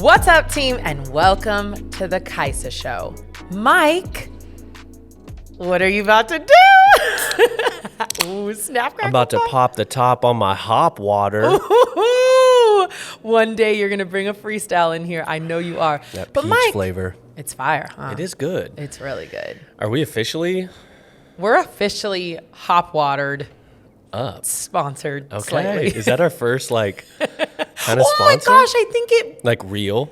What's up, team, and welcome to the Kaisa Show. Mike, what are you about to do? Ooh, snap, crackle, I'm about to pop the top on my hop water. Ooh, one day you're going to bring a freestyle in here. I know you are. That but peach Mike, flavor. it's fire, huh? It is good. It's really good. Are we officially We're officially hop watered, up? sponsored Okay. slightly. Is that our first kind of Oh sponsor? my gosh, I think it... Like real?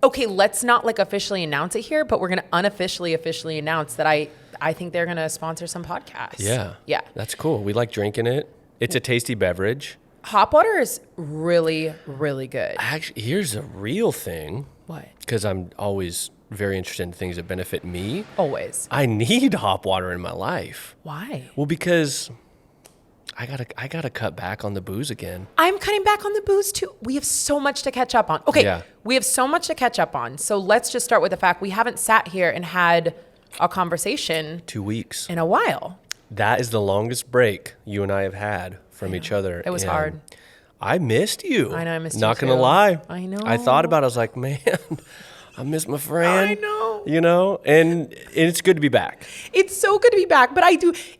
Okay, let's not officially announce it here, but we're going to unofficially officially announce that I think they're going to sponsor some podcasts. Yeah. Yeah. That's cool. We like drinking it. It's a tasty beverage. Hop water is really, really good. Actually, here's a real thing. What? Because I'm always very interested in things that benefit me. Always. I need hop water in my life. Why? Well, because I gotta cut back on the booze again. I'm cutting back on the booze too. We have so much to catch up on. Okay, Yeah. we have so much to catch up on. So let's just start with the fact we haven't sat here and had a conversation 2 weeks. in a while. That is the longest break you and I have had from each other. It was and hard. I missed you. I know, I missed you Not gonna too. lie. I know. I thought about it. I was like, man, I miss my friend. I know. You know, and it's good to be back. It's so good to be back, but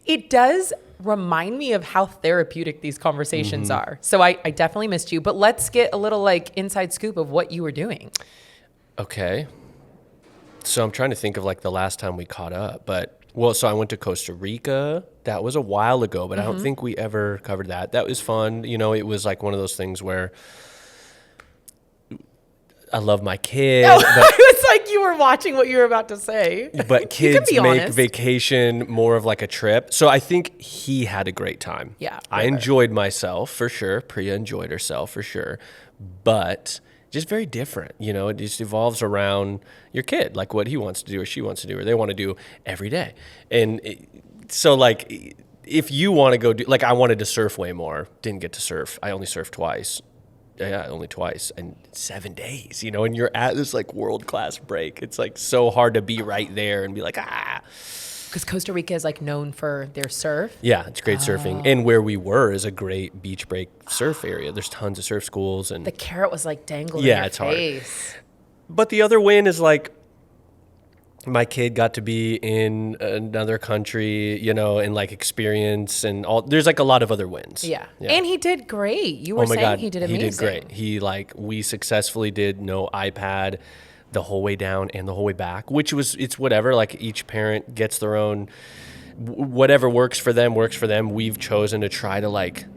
it does remind me of how therapeutic these conversations are. So I definitely missed you, but let's get a little inside scoop of what you were doing. Okay. So I'm trying to think of the last time we caught up, so I went to Costa Rica. That was a while ago, but I don't think we ever covered that. That was fun. You know, it was one of those things where I love my kid. No, it was like you were watching what you were about to say. But kids be make honest. vacation more of a trip. So I think he had a great time. Yeah, I right. enjoyed myself for sure. Priya enjoyed herself for sure. But just very different. You know, it just evolves around your kid, like what he wants to do or she wants to do or they want to do every day. And if you want to go do, I wanted to surf way more, didn't get to surf. I only surfed twice. Yeah, only twice and 7 days, and you're at this world-class break. It's so hard to be right there and be Because Costa Rica is known for their surf. Yeah, it's great surfing. And where we were is a great beach break surf area. There's tons of surf schools. And The carrot was dangling Yeah, in your it's hard. face. But the other win is my kid got to be in another country, and experience and all. There's a lot of other wins. Yeah. And he did great. You were Oh my saying God, he did amazing. He did great. He we successfully did no iPad the whole way down and the whole way back, it's whatever. Each parent gets their own, whatever works for them. We've chosen to try to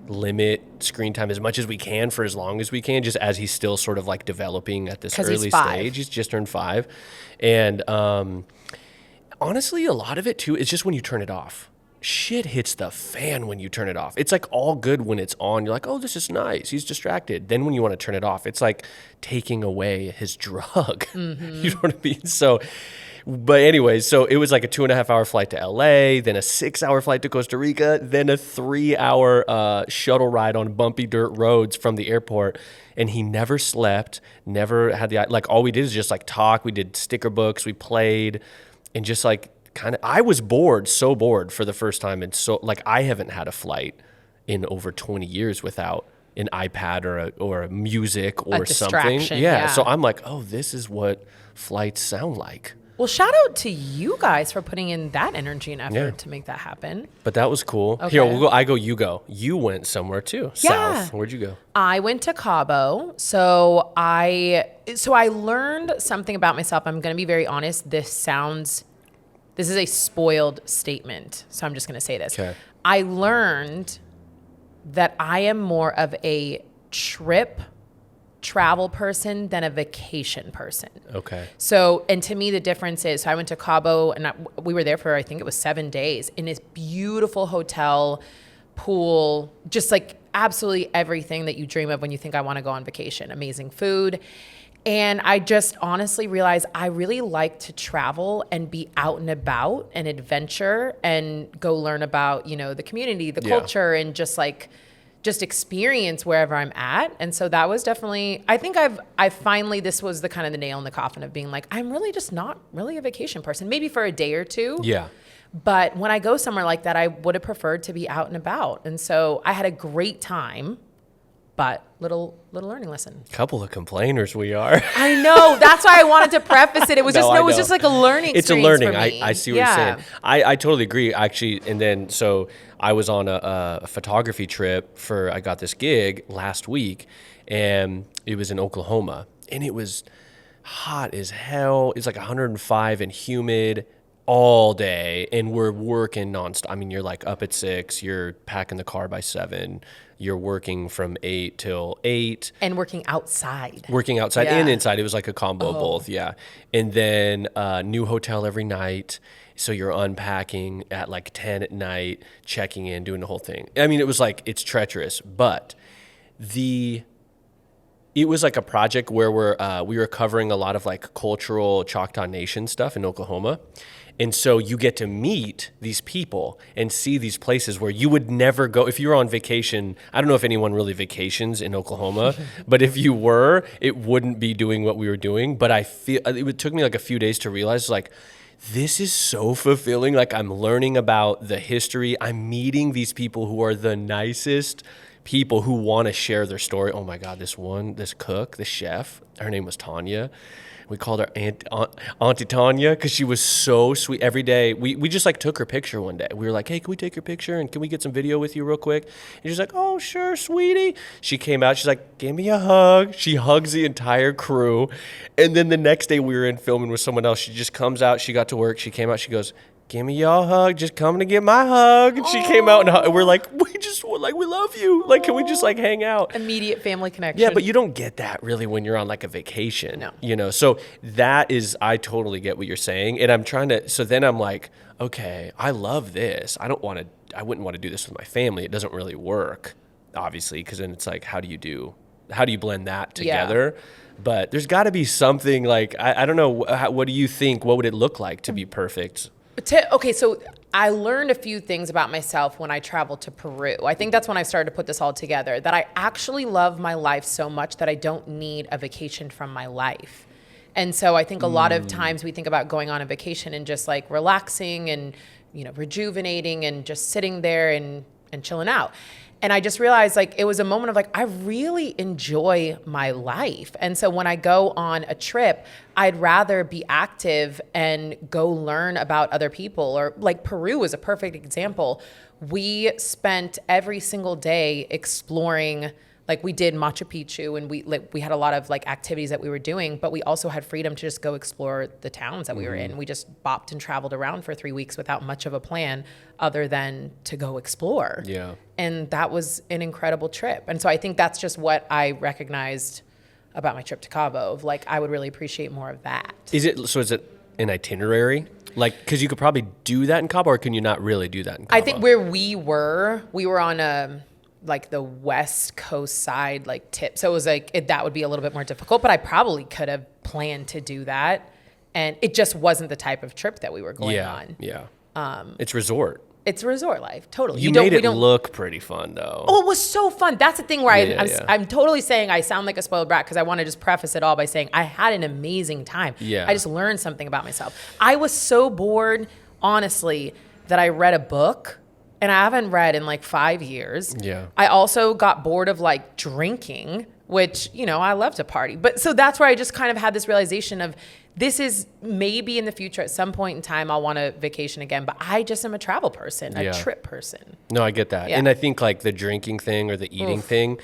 limit screen time as much as we can for as long as we can, just as he's still sort of developing at this 'Cause early he's 5. stage. He's just turned 5. And honestly, a lot of it too is just when you turn it off. Shit hits the fan when you turn it off. It's all good when it's on. You're oh, this is nice. He's distracted. Then when you want to turn it off, it's taking away his drug. You know what I mean? So, but anyways, so it was a 2.5-hour flight to LA, then a 6-hour flight to Costa Rica, then a 3-hour shuttle ride on bumpy dirt roads from the airport. And he never slept, never had all we did is just talk. We did sticker books, we played, and just I was so bored for the first time. And so I haven't had a flight in over 20 years without an iPad or a music or something. Yeah. So I'm oh, this is what flights sound like. Well, shout out to you guys for putting in that energy and effort to make that happen. But that was cool. Okay. Here, we'll go. I go, you go. You went somewhere too. Yeah. South. Where'd you go? I went to Cabo. So I learned something about myself. I'm going to be very honest. This is a spoiled statement. So I'm just going to say this. Okay. I learned that I am more of a travel person than a vacation person. Okay. So, and to me, the difference is, so I went to Cabo and we were there for, I think it was 7 days in this beautiful hotel, pool, just absolutely everything that you dream of when you think I want to go on vacation. Amazing food. And I just honestly realized I really like to travel and be out and about and adventure and go learn about, the community, the culture, and just experience wherever I'm at. And so that was definitely, I think I finally, this was the kind of the nail in the coffin of being I'm really just not really a vacation person, maybe for a day or two. Yeah. But when I go somewhere like that, I would have preferred to be out and about. And so I had a great time but little learning lesson. Couple of complainers we are. I know. That's why I wanted to preface it. It was No, it was just like a learning It's a experience learning. for me. I see what you're saying. I totally agree, actually. And then, so I was on a photography trip I got this gig last week, and it was in Oklahoma, and it was hot as hell. It's like 105 and humid all day, and we're working nonstop. I mean, you're like up at 6, you're packing the car by 7, you're working from 8 till 8. And working outside. And inside. It was like a combo of both, yeah. And then new hotel every night. So you're unpacking at like 10 at night, checking in, doing the whole thing. I mean, it was like, it's treacherous, but it was like a project where we were covering a lot of like cultural Choctaw Nation stuff in Oklahoma. And so you get to meet these people and see these places where you would never go. If you were on vacation, I don't know if anyone really vacations in Oklahoma, but if you were, it wouldn't be doing what we were doing. But I feel it took me like a few days to realize, like, this is so fulfilling. Like, I'm learning about the history. I'm meeting these people who are the nicest people who want to share their story. Oh my God, this cook, this chef, her name was Tanya. We called her Auntie Tanya because she was so sweet. Every day, we just like took her picture one day. We were like, hey, can we take your picture and can we get some video with you real quick? And she's like, oh, sure, sweetie. She came out. She's like, give me a hug. She hugs the entire crew. And then the next day we were in filming with someone else. She just comes out. She got to work. She came out. She goes, give me y'all hug, just coming to get my hug. And she came out and we're like, we love you. Like, can we just like hang out? Immediate family connection. Yeah, but you don't get that really when you're on like a vacation. No. You know, so I totally get what you're saying. And so then I'm like, okay, I love this. I wouldn't want to do this with my family. It doesn't really work, obviously, because then it's like, how do you blend that together? Yeah. But there's got to be something like, I don't know, what do you think? What would it look like to be perfect? Okay, so I learned a few things about myself when I traveled to Peru. I think that's when I started to put this all together, that I actually love my life so much that I don't need a vacation from my life. And so I think a lot of times we think about going on a vacation and just like relaxing and, rejuvenating and just sitting there and chilling out. And I just realized, like, it was a moment of like, I really enjoy my life. And so when I go on a trip, I'd rather be active and go learn about other people. Or like Peru is a perfect example. We spent every single day exploring. Like, we did Machu Picchu, and we had a lot of like activities that we were doing, but we also had freedom to just go explore the towns that we were in. We just bopped and traveled around for 3 weeks without much of a plan other than to go explore. Yeah. And that was an incredible trip. And so I think that's just what I recognized about my trip to Cabo, of like, I would really appreciate more of that. Is it an itinerary? Like, because you could probably do that in Cabo, or can you not really do that in Cabo? I think where we were on like the West Coast side, like tip. So it was like, that would be a little bit more difficult, but I probably could have planned to do that. And it just wasn't the type of trip that we were going on. Yeah. It's resort. It's resort life. Totally. You made it look pretty fun though. Oh, it was so fun. That's the thing where I'm totally saying I sound like a spoiled brat, because I want to just preface it all by saying I had an amazing time. Yeah. I just learned something about myself. I was so bored, honestly, that I read a book. And I haven't read in like 5 years. Yeah. I also got bored of like drinking, which, I love to party. But so that's where I just kind of had this realization of, this is maybe in the future at some point in time I'll want to vacation again. But I just am a travel person, a trip person. No, I get that. Yeah. And I think like the drinking thing or the eating thing,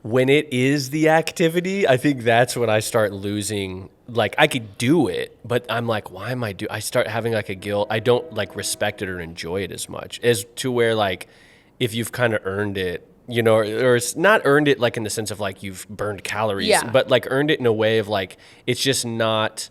when it is the activity, I think that's when I start losing. Like, I could do it, but I'm like, why am I start having like a guilt. I don't like respect it or enjoy it as much, as to where like, if you've kind of earned it, or it's not earned it like in the sense of like you've burned calories, but like earned it in a way of like, it's just not,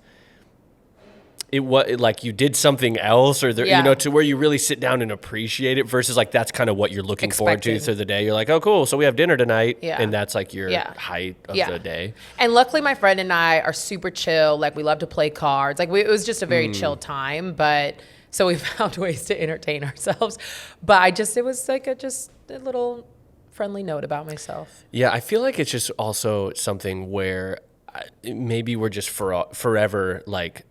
like you did something else, or to where you really sit down and appreciate it, versus like that's kind of what you're looking forward to through the day. You're like, oh, cool, so we have dinner tonight, and that's like your height of the day. And luckily, my friend and I are super chill. Like, we love to play cards. Like, it was just a very chill time, but so we found ways to entertain ourselves. But it was like just a little friendly note about myself. Yeah, I feel like it's just also something where maybe we're just forever like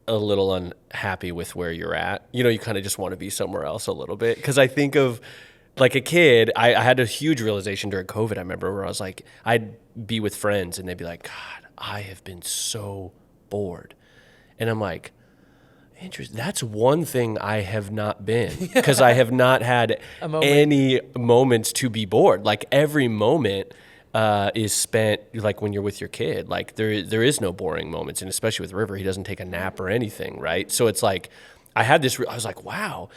a little unhappy with where you're at. You kind of just want to be somewhere else a little bit. Because I think of like a kid, I had a huge realization during COVID. I remember where I was like, I'd be with friends and they'd be like, God, I have been so bored. And I'm like, interesting. That's one thing I have not been, because I have not had any moments to be bored. Like every moment is spent like when you're with your kid. Like there is no boring moments, and especially with River, he doesn't take a nap or anything, right? So it's like I had this. I was like, wow,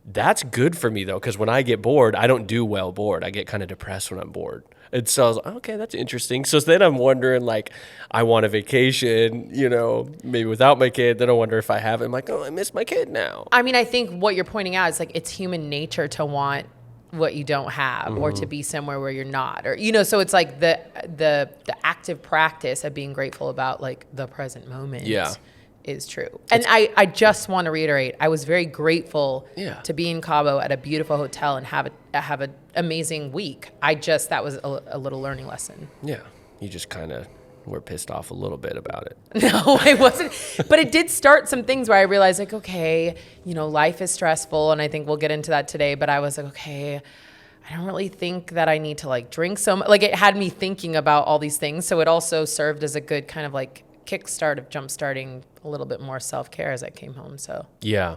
that's good for me though, because when I get bored, I don't do well bored. I get kind of depressed when I'm bored. And so I was like, okay, that's interesting. So then I'm wondering, like, I want a vacation, you know, maybe without my kid. Then I wonder if I have it. I'm like, oh, I miss my kid now. I mean, I think what you're pointing out is like it's human nature to want what you don't have or to be somewhere where you're not, or, you know, so it's like the active practice of being grateful about like the present moment. Yeah. Is true. And I just want to reiterate, I was very grateful to be in Cabo at a beautiful hotel and have an amazing week. That was a little learning lesson. Yeah. You just kind of were pissed off a little bit about it. No, I wasn't. But it did start some things where I realized like, okay, you know, life is stressful. And I think we'll get into that today. But I was like, okay, I don't really think that I need to like drink so much. Like it had me thinking about all these things. So it also served as a good kind of like kickstart of jumpstarting a little bit more self-care as I came home. So yeah.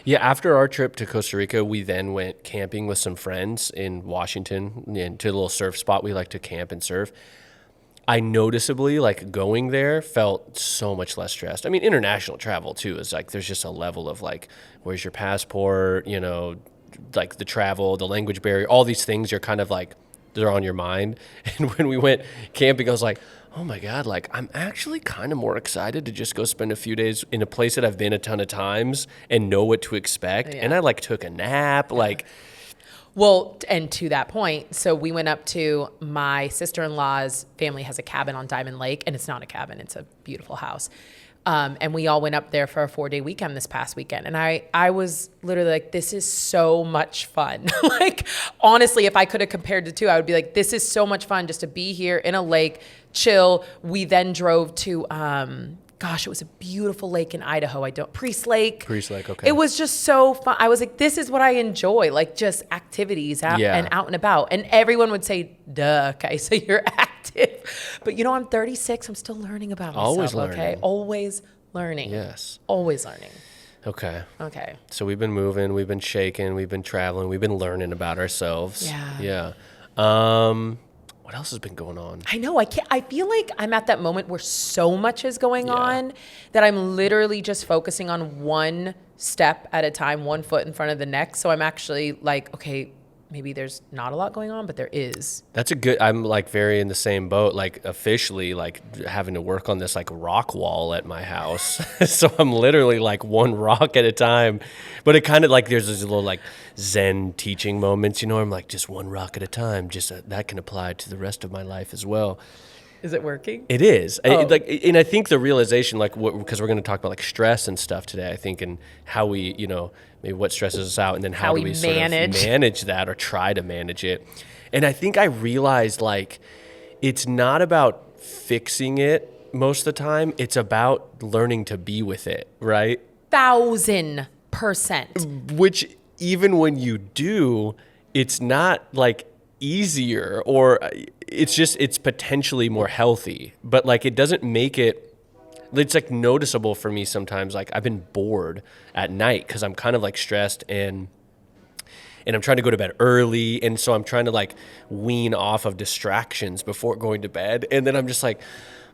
After our trip to Costa Rica, we then went camping with some friends in Washington, and to a little surf spot we like to camp and surf. I noticeably, like, going there felt so much less stressed. I mean, international travel too is like there's just a level of like, where's your passport, you know, like the travel, the language barrier, all these things are kind of like they're on your mind. And when we went camping, I was like, oh my God, like I'm actually kind of more excited to just go spend a few days in a place that I've been a ton of times and know what to expect. Yeah. And I like took a nap, like. Well, and to that point, so we went up to my sister-in-law's family has a cabin on Diamond Lake, and it's not a cabin, it's a beautiful house. And we all went up there for a 4-day weekend this past weekend. And I was literally like, this is so much fun. Like, honestly, if I could have compared the two, I would be like, this is so much fun just to be here in a lake, chill. We then drove to, it was a beautiful lake in Idaho. Priest Lake. Priest Lake, okay. It was just so fun. I was like, this is what I enjoy, like just activities and out and about. And everyone would say, duh, Kaisa, you're active. But you know, I'm 36. I'm still learning about myself. Always learning. Okay? Always learning. Yes. Always learning. Okay. So we've been moving, we've been shaking, we've been traveling, we've been learning about ourselves. Yeah. What else has been going on? I know. I feel like I'm at that moment where so much is going on that I'm literally just focusing on one step at a time, one foot in front of the next. So I'm actually like, okay, maybe there's not a lot going on, but there is. That's I'm like very in the same boat, like officially like having to work on this like rock wall at my house. So I'm literally like one rock at a time, but it kind of like, there's this little like Zen teaching moments, you know, I'm like just one rock at a time, just that can apply to the rest of my life as well. Is it working? It is. Oh. And I think the realization, like, because we're going to talk about like stress and stuff today, I think, and how we, you know, maybe what stresses us out, and then how do we sort of manage that or try to manage it. And I think I realized, like, it's not about fixing it most of the time. It's about learning to be with it, right? 1000%. Which even when you do, it's not like easier, or it's potentially more healthy, but like it doesn't make it's like noticeable for me sometimes. Like I've been bored at night because I'm kind of like stressed and I'm trying to go to bed early, and so I'm trying to like wean off of distractions before going to bed, and then I'm just like,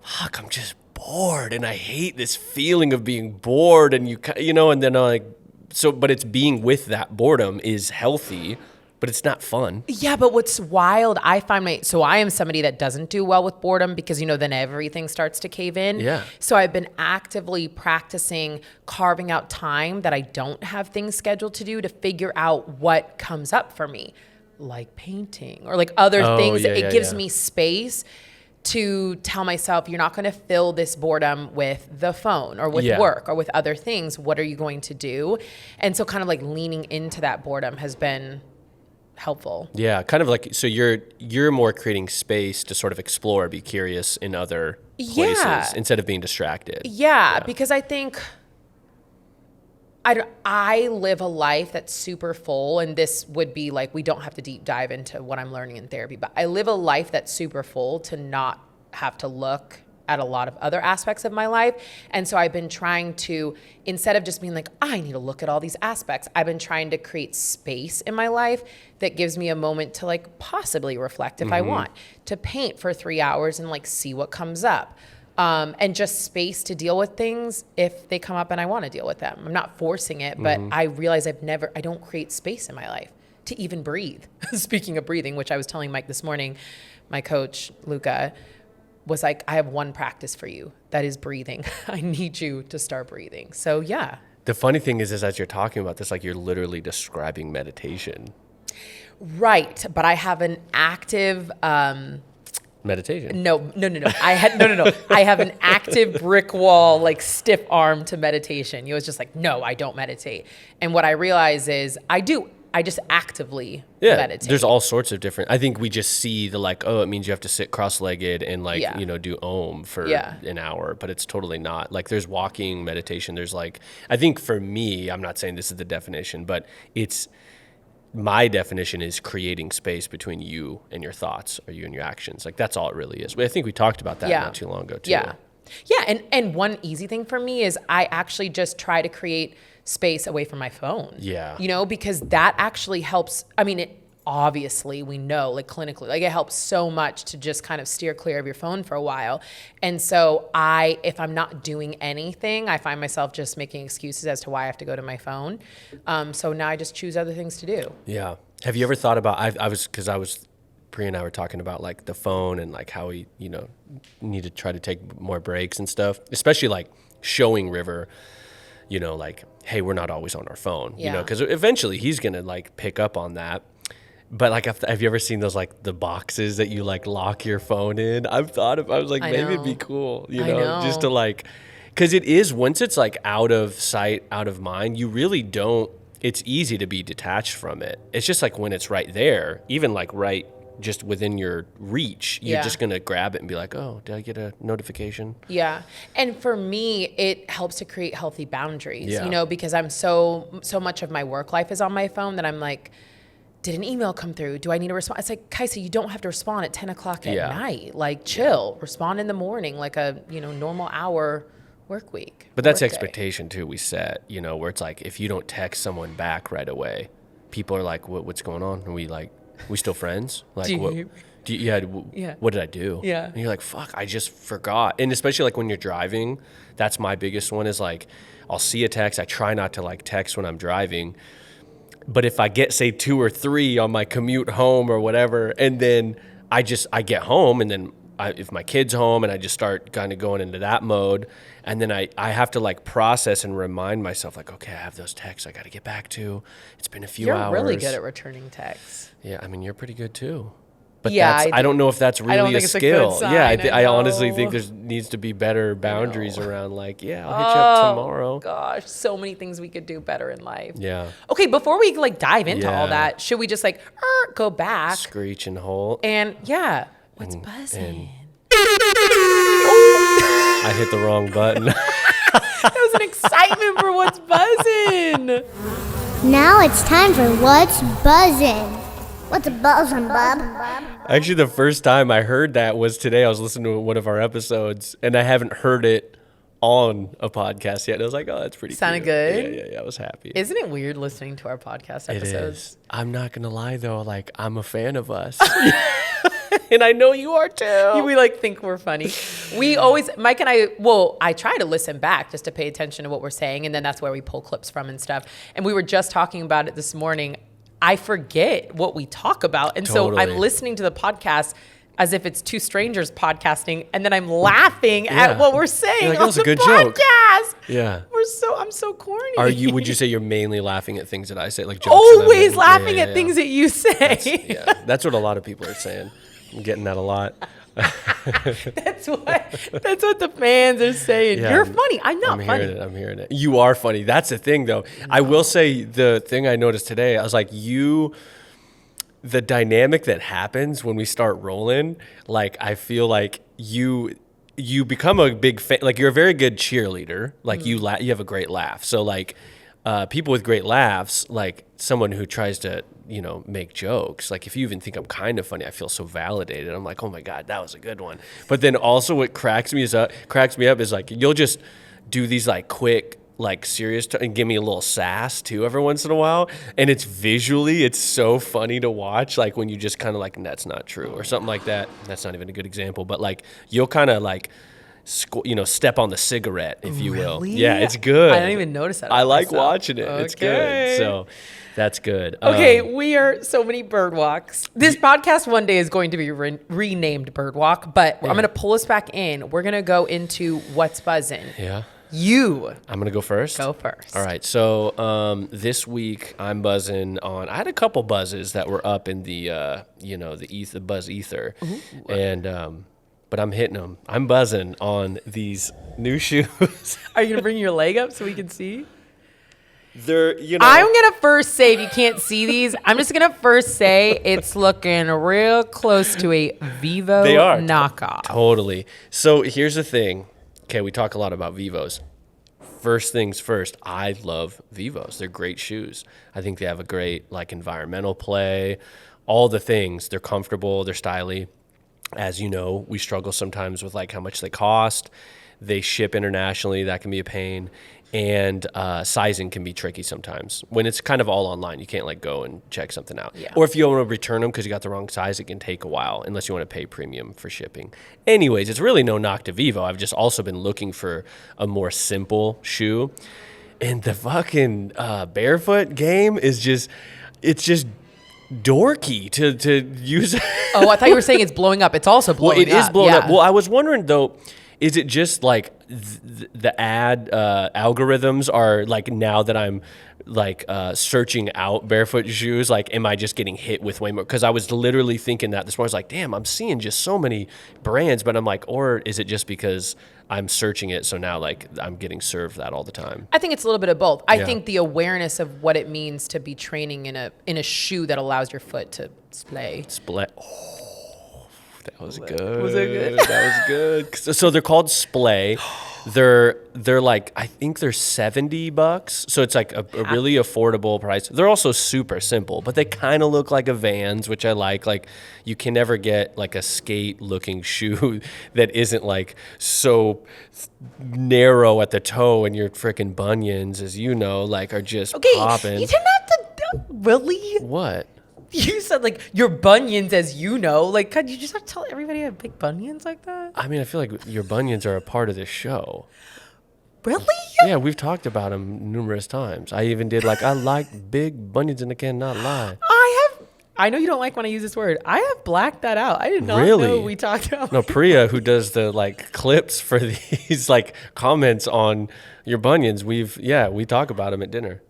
fuck, I'm just bored, and I hate this feeling of being bored, and you know, and then but it's being with that boredom is healthy. But it's not fun. Yeah, but what's wild, I find so I am somebody that doesn't do well with boredom because, you know, then everything starts to cave in. Yeah. So I've been actively practicing carving out time that I don't have things scheduled to do to figure out what comes up for me, like painting or like other things. It gives me space to tell myself, you're not going to fill this boredom with the phone or with work or with other things. What are you going to do? And so kind of like leaning into that boredom has been helpful. Yeah, kind of like, so you're more creating space to sort of explore, be curious in other places instead of being distracted. Yeah, because I think I live a life that's super full, and this would be like, we don't have to deep dive into what I'm learning in therapy, but I live a life that's super full to not have to look at a lot of other aspects of my life. And so I've been trying to, instead of just being like, I need to look at all these aspects, I've been trying to create space in my life that gives me a moment to like possibly reflect if I want, to paint for 3 hours and like see what comes up. And just space to deal with things if they come up and I want to deal with them. I'm not forcing it, but I realize I don't create space in my life to even breathe. Speaking of breathing, which I was telling Mike this morning, my coach, Luca, was like, I have one practice for you. That is breathing. I need you to start breathing. So yeah. The funny thing is as you're talking about this, like you're literally describing meditation. Right. But I have an active, meditation. No. I have an active brick wall, like stiff arm to meditation. You was just like, no, I don't meditate. And what I realize is I do. I just actively meditate. There's all sorts of different, I think we just see the like, oh, it means you have to sit cross-legged and like, do Om for an hour, but it's totally not. Like there's walking meditation. There's like, I think for me, I'm not saying this is the definition, but my definition is creating space between you and your thoughts or you and your actions. Like that's all it really is. I think we talked about that not too long ago too. Yeah. And one easy thing for me is I actually just try to create space away from my phone. Yeah. Because that actually helps. I mean, it obviously we know like clinically, like it helps so much to just kind of steer clear of your phone for a while. And so if I'm not doing anything, I find myself just making excuses as to why I have to go to my phone. So now I just choose other things to do. Yeah. Have you ever thought about, Pri and I were talking about like the phone and like how we, need to try to take more breaks and stuff, especially like showing River, like, hey, we're not always on our phone, because eventually he's going to like pick up on that. But like, have you ever seen those, like the boxes that you like lock your phone in? I was like, maybe it'd be cool, just to like, cause it is, once it's like out of sight, out of mind, you really don't, it's easy to be detached from it. It's just like when it's right there, even like right just within your reach, you're just going to grab it and be like, oh, did I get a notification? Yeah. And for me, it helps to create healthy boundaries, because I'm so much of my work life is on my phone that I'm like, did an email come through? Do I need to respond? It's like, Kaisa, you don't have to respond at 10 o'clock at night. Like chill, respond in the morning, like a, normal hour work week. But that's expectation too. We set, where it's like, if you don't text someone back right away, people are like, what's going on? Are we still friends? Like, what did I do? Yeah. And you're like, fuck, I just forgot. And especially like when you're driving, that's my biggest one is like, I'll see a text. I try not to like text when I'm driving. But if I get, say, 2 or 3 on my commute home or whatever, and then I get home and then if my kid's home and I just start kind of going into that mode, and then I have to like process and remind myself like, okay, I have those texts I got to get back to. It's been a few hours. You're really good at returning texts. Yeah, I mean, you're pretty good too. But yeah, I don't know if that's really a skill. Sign, I honestly think there needs to be better boundaries around like, I'll hit you up tomorrow. Gosh, so many things we could do better in life. Yeah. Okay, before we like dive into all that, should we just like go back? Screech and Holt. And what's buzzing? I hit the wrong button. That was an excitement for what's buzzing. Now it's time for what's buzzing. What's buzzing, bub? Actually, the first time I heard that was today. I was listening to one of our episodes, and I haven't heard it on a podcast yet. And I was like, oh, that's pretty Sounded cute. good? Yeah, I was happy. Isn't it weird listening to our podcast episodes? It is. I'm not going to lie, though. Like, I'm a fan of us. And I know you are, too. We like think we're funny. We always, Mike and I try to listen back just to pay attention to what we're saying. And then that's where we pull clips from and stuff. And we were just talking about it this morning. I forget what we talk about. And so I'm listening to the podcast as if it's two strangers podcasting, and then I'm laughing at what we're saying like, on the podcast. Joke. Yeah. I'm so corny. Would you say you're mainly laughing at things that I say, like jokes? Always laughing at things that you say. That's what a lot of people are saying. I'm getting that a lot. That's what the fans are saying. Yeah, you're funny. I'm not funny. I'm hearing it. You are funny. That's the thing, though. I will say the thing I noticed today, I was like, the dynamic that happens when we start rolling, like, I feel like you become a big fan. Like, you're a very good cheerleader. Like, you have a great laugh. So, like, people with great laughs, like someone who tries to, make jokes. Like if you even think I'm kind of funny, I feel so validated. I'm like, oh my God, that was a good one. But then also what cracks me up is like, you'll just do these like quick, like serious and give me a little sass too every once in a while, and it's so funny to watch, like when you just kind of like, that's not true or something like that. That's not even a good example, but like you'll kind of like step on the cigarette, if you will. Yeah, it's good. I didn't even notice that. I like watching it. Okay. It's good. So that's good. Okay, we are so many bird walks. This podcast one day is going to be renamed Bird Walk, but I'm going to pull us back in. We're going to go into what's buzzing. Yeah. I'm going to go first? Go first. All right. So this week I'm buzzing on, I had a couple buzzes that were up in the, the buzz ether. Ooh. And, but I'm hitting them. I'm buzzing on these new shoes. Are you going to bring your leg up so we can see? They're, I'm going to first say, if you can't see these, I'm just going to first say it's looking real close to a Vivo knockoff. Totally. So here's the thing. Okay, we talk a lot about Vivos. First things first, I love Vivos. They're great shoes. I think they have a great like environmental play, all the things. They're comfortable, they're stylish. As you know, we struggle sometimes with like how much they cost. They ship internationally, that can be a pain. And sizing can be tricky sometimes. When it's kind of all online, you can't like go and check something out. Yeah. Or if you want to return them because you got the wrong size, it can take a while unless you want to pay premium for shipping. Anyways, it's really no knock to Vivo. I've just also been looking for a more simple shoe. And the fucking barefoot game is just dorky to use. Oh, I thought you were saying it's blowing up. It's also blowing up. Well, it is blowing up. Well, I was wondering though, is it just like the ad algorithms are like, now that I'm like searching out barefoot shoes, like am I just getting hit with way more? Because I was literally thinking that this morning. I was like, damn, I'm seeing just so many brands, but I'm like, or is it just because I'm searching it, so now like I'm getting served that all the time? I think it's a little bit of both. I think the awareness of what it means to be training in a shoe that allows your foot to splay. Oh, that was good. Was it good? That was good. So they're called Splay. They're like, I think they're $70. So it's like a really affordable price. They're also super simple, but they kind of look like a Vans, which I like. Like you can never get like a skate looking shoe that isn't like so narrow at the toe, and your freaking bunions, as you know, like are just popping. You didn't have to, really? What? You said like your bunions, as you know. Like, God, you just have to tell everybody I have big bunions like that? I mean, I feel like your bunions are a part of this show. Really? Yeah, we've talked about them numerous times. I even did like, I like big bunions and I cannot lie. I know you don't like when I use this word. I have blacked that out. I did not know we talked about. No, Priya, who does the like clips for these like comments on your bunions, we talk about them at dinner.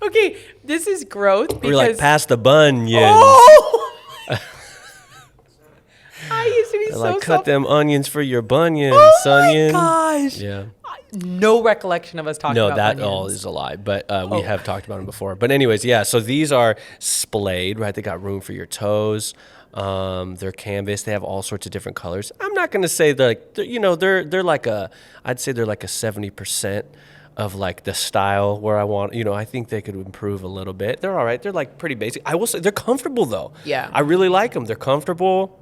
Okay, this is growth because we're like, pass the bunions. Oh! I used to be so like, cut them onions for your bunions, Sonyan. Oh my gosh. Yeah. No recollection of us talking about bunions. No, that bunions. all is a lie, but we have talked about them before. But anyways, yeah, so these are splayed, right? They got room for your toes. They're canvas. They have all sorts of different colors. I'm not going to say they're like I'd say they're like a 70% of like the style where I want, I think they could improve a little bit. They're all right. They're like pretty basic. I will say they're comfortable though. Yeah. I really like them. They're comfortable.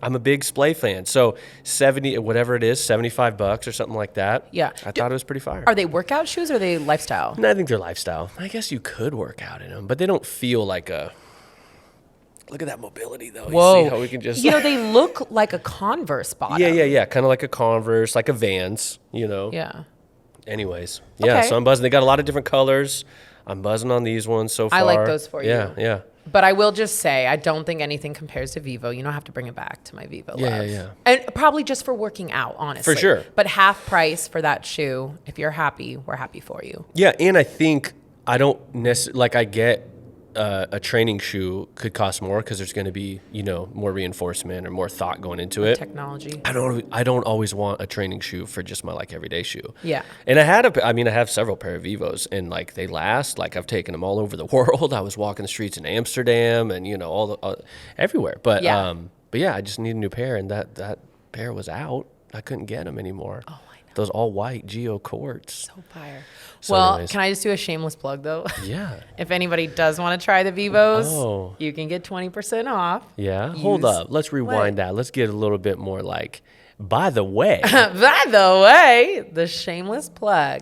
I'm a big Splay fan. So 70, whatever it is, $75 or something like that. Yeah. I thought it was pretty fire. Are they workout shoes or are they lifestyle? No, I think they're lifestyle. I guess you could work out in them, but they don't feel like a, look at that mobility though. Whoa. You see how we can just, they look like a Converse bottom. Yeah. Kind of like a Converse, like a Vans, Yeah. Anyways, Okay. So I'm buzzing. They got a lot of different colors. I'm buzzing on these ones so far. I like those for you. Yeah. But I will just say, I don't think anything compares to Vivo. You don't have to bring it back to my Vivo love. Yeah. And probably just for working out, honestly. For sure. But half price for that shoe. If you're happy, we're happy for you. Yeah, and I think I don't necessarily, like I get a training shoe could cost more because there's going to be, more reinforcement or more thought going into it. Technology. I don't always want a training shoe for just my like everyday shoe. Yeah. And I have several pair of Vivos and like they last, like I've taken them all over the world. I was walking the streets in Amsterdam and everywhere. But I just need a new pair, and that pair was out. I couldn't get them anymore. Oh, I know. Those all white Geo quartz. So fire. So Well, anyways. can I just do a shameless plug though? Yeah. If anybody does want to try the Vivos, Oh. you can get 20% off. Yeah. Hold Use up. Let's rewind Splay. that. Let's get a little bit more like, by the way. By the way, the shameless plug.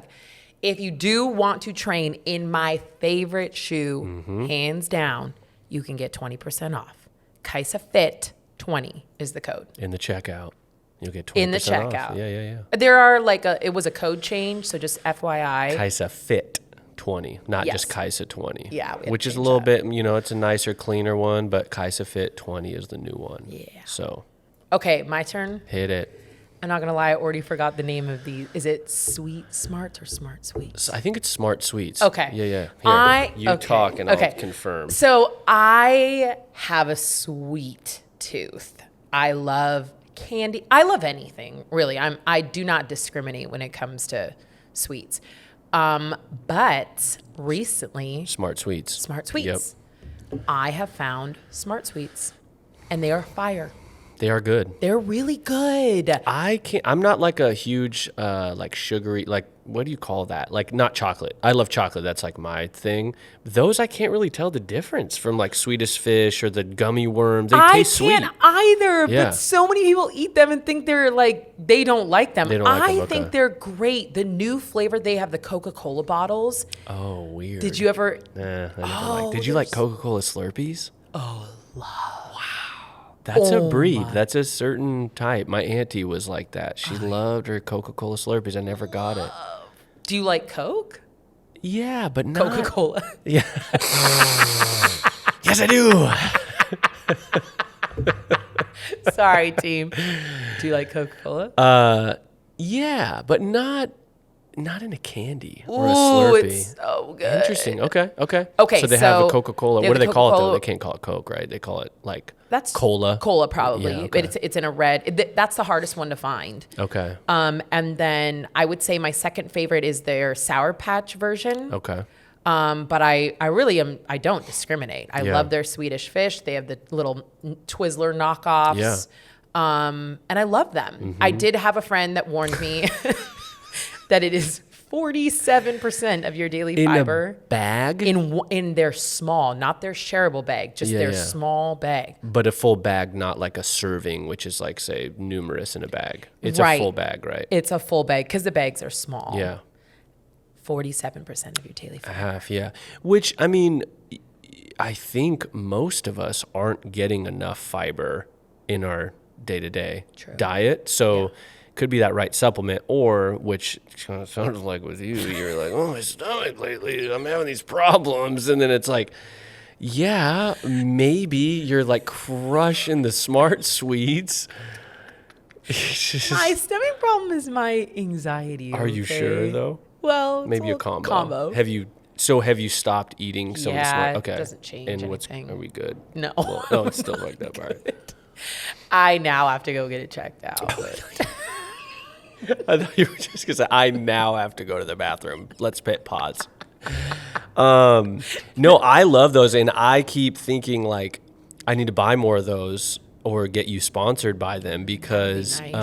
If you do want to train in my favorite shoe, hands down, you can get 20% off. KaisaFit 20 is the code. In the checkout. You'll get 20% In the off. checkout. Yeah. There are it was a code change, so just FYI. KaisaFit 20, not Yes. just Kaisa 20. Yeah, we had to which is a change little that. bit, it's a nicer, cleaner one, but KaisaFit 20 is the new one. Yeah. So Okay, my turn. hit it. I'm not gonna lie, I already forgot the name of these. Is it Sweet Smarts or Smart Sweets? I think it's Smart Sweets. Okay. Yeah. Here, you okay, talk and okay. I'll confirm. So I have a sweet tooth. I love candy. I love anything, really. I do not discriminate when it comes to sweets. But recently, Smart Sweets. Smart Sweets. I have found Smart Sweets, and they are fire. They are good. They're really good. I'm not like a huge, like sugary, like, what do you call that? Like, not chocolate. I love chocolate. That's like my thing. Those, I can't really tell the difference from like Swedish Fish or the gummy worm. They taste sweet. I can't either, Yeah. but so many people eat them and think they're like, they don't like them. They don't like I them, think okay. they're great. The new flavor, they have the Coca-Cola bottles. Oh, weird. Did you ever? I never Oh, liked. Did you like there's- Coca-Cola Slurpees? Oh, That's a Oh breed. my- That's a certain type. My auntie was like that. She loved her Coca-Cola Slurpees. I never got it. do you like Coke? Yeah, but not. Coca-Cola. Yeah. Yes, I do. Sorry, team. Do you like Coca-Cola? Yeah, but not in a candy or a Ooh, Slurpee. it's so good. Interesting. Okay. Okay, So they have a so Coca-Cola. they What have do the they call it though? Coca-Cola- They can't call it Coke, right? They call it like That's cola. Cola probably, Yeah, okay. but it's in a red. That's the hardest one to find. Okay. And then I would say my second favorite is their Sour Patch version. Okay. But I really am. I don't discriminate. I Yeah. love their Swedish Fish. They have the little Twizzler knockoffs. Yeah. And I love them. I did have a friend that warned me that it is 47% of your daily In fiber a bag? in their small, not their shareable bag, just Yeah, their yeah. small bag. But a full bag, not like a serving, which is like, say, numerous in a bag. It's Right. a full bag, right? It's a full bag because the bags are small. Yeah. 47% of your daily fiber. Half, yeah. Which, I mean, I think most of us aren't getting enough fiber in our day-to-day diet. So could be that right supplement, or which kind of sounds like with you, you're like, oh, my stomach lately, I'm having these problems. And then it's like, yeah, maybe you're like crushing the Smart Sweets. My stomach problem is my anxiety. Are you sure though? Well, it's Maybe a little combo. Have you stopped eating some of the Yeah, Smart? it Okay. doesn't change And anything. are we good? No. Well, no, it's still like that part. I now have to go get it checked out. But I thought you were just gonna say, I now have to go to the bathroom. Let's hit pause. No, I love those, and I keep thinking like I need to buy more of those or get you sponsored by them because nice.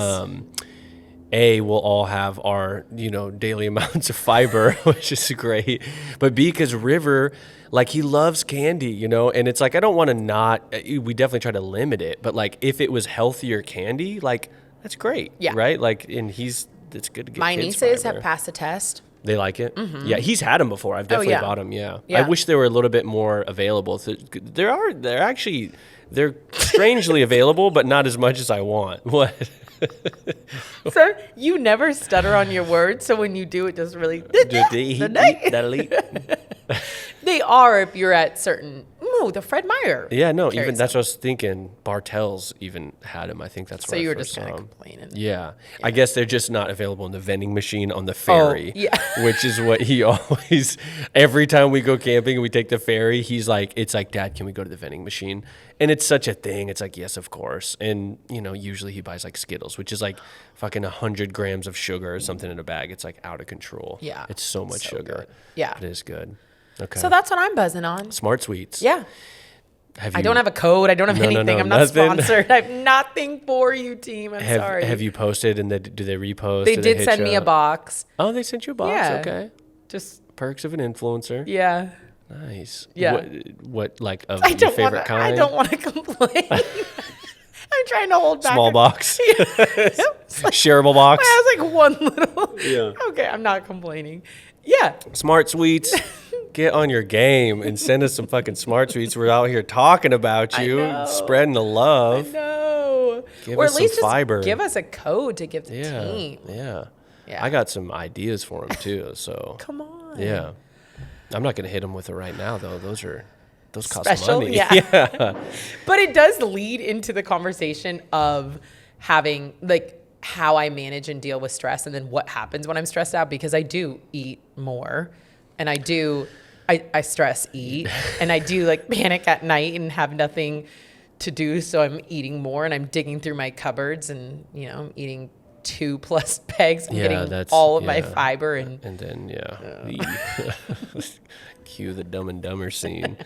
we'll all have our daily amounts of fiber, which is great, but B, because River, like, he loves candy, and it's like I don't want to not. We definitely try to limit it, but like if it was healthier candy, like that's great, Yeah. right? Like, and it's good to get my kids nieces fiber. have passed the test. They like it? Yeah, he's had them before. I've definitely yeah. bought them, yeah. Yeah. I wish they were a little bit more available. They're strangely available, but not as much as I want. What? Sir, you never stutter on your words, so when you do, it just really. That'll eat. They are if you're at certain. Ooh, the Fred Meyer. Yeah, no, even carries that's them. what I was thinking. Bartell's even had them. I think that's So where you I were first just kind saw of 'em. complaining. Yeah. I guess they're just not available in the vending machine on the ferry. yeah. Which is what he always, every time we go camping and we take the ferry, it's like, Dad, can we go to the vending machine? And it's such a thing. It's like, yes, of course. And, usually he buys like Skittles, which is like fucking 100 grams of sugar or something in a bag. It's like out of control. Yeah. It's so much So sugar. good. Yeah. It is good. Okay. So that's what I'm buzzing on. Smart Sweets. Yeah. I don't have a code. I don't have anything. I'm not nothing. sponsored. I have nothing for you, team. I'm sorry. Have you posted and do they repost? They did send me a box. Oh, they sent you a box. Yeah. Okay. Just Perks of an influencer. Yeah. Nice. Yeah. What like of your favorite kind? I don't want to complain. I'm trying to hold back. Small box. Like, shareable box. I was like one little. Yeah. Okay, I'm not complaining. Yeah. Smart Sweets. Get on your game and send us some fucking Smart Sweets. We're out here talking about you, spreading the love. No. Give or us at least some fiber. Just give us a code to give the team. Yeah. Yeah. I got some ideas for them too. So come on. Yeah. I'm not gonna hit them with it right now though. Those cost Special, money. Yeah. But it does lead into the conversation of having like how I manage and deal with stress, and then what happens when I'm stressed out, because I do eat more, and I stress eat, and I do like panic at night and have nothing to do, so I'm eating more, and I'm digging through my cupboards, and I'm eating 2+ pegs. I'm getting all of my fiber, and then cue the Dumb and Dumber scene.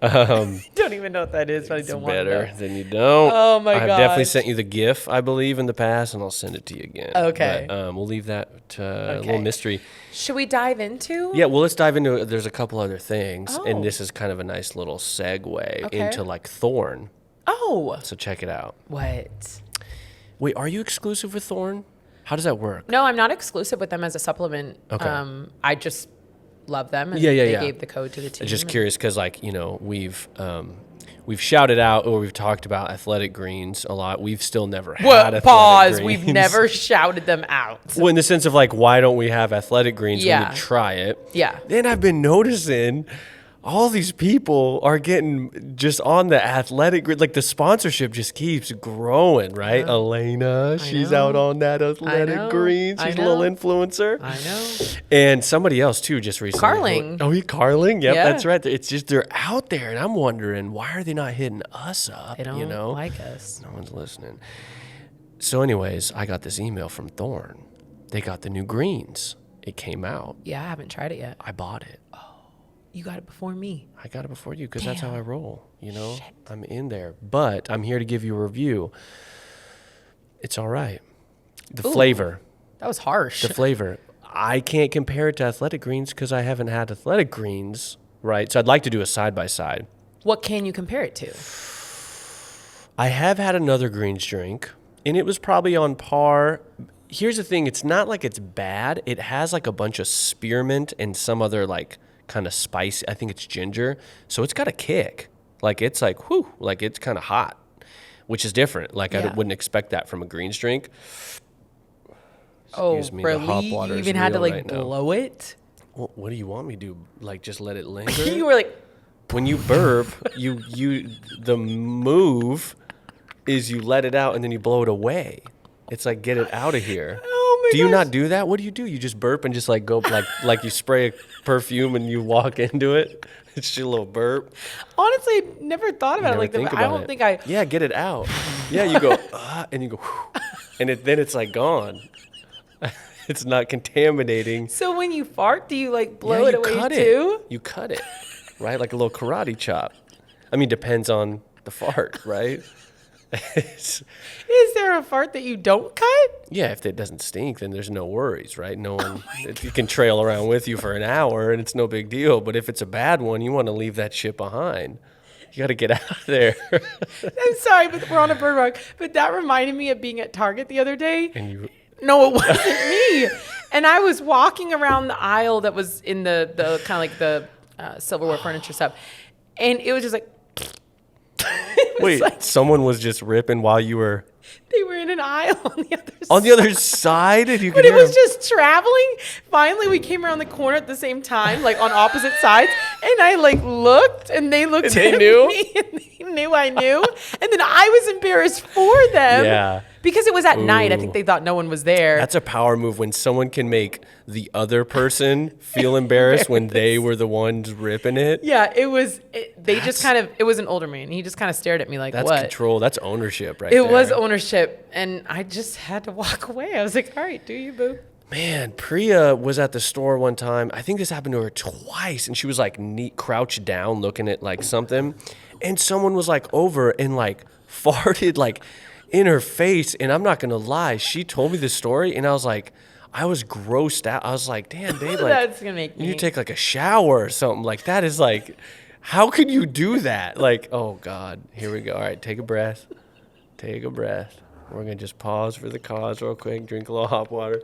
Don't even know what that is, but I don't want to know. Better than you don't. Oh my god! I've definitely sent you the GIF, I believe, in the past, and I'll send it to you again. Okay. But, we'll leave that a little mystery. Should we dive into? Yeah, well, let's dive into it. There's a couple other things, Oh. and this is kind of a nice little segue Okay. into like Thorn. Oh. So check it out. What? Wait, are you exclusive with Thorn? How does that work? No, I'm not exclusive with them as a supplement. Okay. I just love them, and they gave the code to the team. Just curious because, like, we've shouted out or we've talked about Athletic Greens a lot. We've still never had Athletic pause. Greens. We've never shouted them out. Well, in the sense of like, why don't we have Athletic Greens? Yeah. We would try it. Yeah. Then I've been noticing all these people are getting just on the Athletic Greens. Like the sponsorship just keeps growing, right? Elena, she's out on that Athletic Greens. She's a little influencer. I know. And somebody else too just recently. Carling. Oh, Carling? Yep, Yeah. that's right. It's just they're out there, and I'm wondering why are they not hitting us up? They don't like us. No one's listening. So, anyways, I got this email from Thorn. They got the new greens. It came out. Yeah, I haven't tried it yet. I bought it. You got it before me. I got it before you because that's how I roll. I'm in there, but I'm here to give you a review. It's all right. The flavor. That was harsh. The flavor. I can't compare it to Athletic Greens because I haven't had Athletic Greens, right? So I'd like to do a side-by-side. What can you compare it to? I have had another greens drink, and it was probably on par. Here's the thing. It's not like it's bad. It has like a bunch of spearmint and some other like kind of spice. I think it's ginger. So it's got a kick. Like it's like, whew, like it's kind of hot, which is different. Like I wouldn't expect that from a greens drink. Excuse me, the hop You water is even had to real like right now. blow it? Well, what do you want me to do? Like just let it linger? You were like, When you burp, the move is you let it out and then you blow it away. It's like get it out of here. oh my Do you gosh. not do that? What do? You just burp and just like go like you spray a perfume and you walk into it. It's just a little burp. Honestly, I never thought about it like that. Think I about don't it. think I. Yeah, get it out. Yeah, you go and you go, and then it's like gone. It's not contaminating. So when you fart, do you like blow Yeah, it you away cut too? it. You cut it, right? Like a little karate chop. I mean, depends on the fart, right? Is there a fart that you don't cut? Yeah, if it doesn't stink, then there's no worries, right? No one, you can trail around with you for an hour and it's no big deal. But if it's a bad one, you want to leave that shit behind. You got to get out of there. I'm sorry, but we're on a bird rock. But that reminded me of being at Target the other day. And you, No, it wasn't me. And I was walking around the aisle that was in the kind of like the silverware furniture stuff. And it was just like. wait, like- someone was just ripping while you were They were in an aisle on the other side. on the other side, and you could But it hear was them. just traveling. Finally, we came around the corner at the same time, like on opposite sides. And I like looked, and they looked And they at knew? me, and they knew I knew. And then I was embarrassed for them. Yeah. Because it was at night. I Ooh. think they thought no one was there. That's a power move when someone can make the other person feel embarrassed when they were the ones ripping it. Yeah, it was. It was an older man. He just kind of stared at me like, That's what? control. That's ownership right It there. was ownership, and I just had to walk away. I was like, all right, do you, boo? Man, Priya was at the store one time. I think this happened to her twice, and she was like crouched down looking at like something. And someone was like over and like farted like in her face. And I'm not going to lie. She told me this story and I was grossed out. I was like, damn, babe, like, That's gonna make me. you take like a shower or something. Like, that is like, how could you do that? Like, oh God, here we go. All right, take a breath. Take a breath. We're going to just pause for the cause real quick. Drink a little hot water.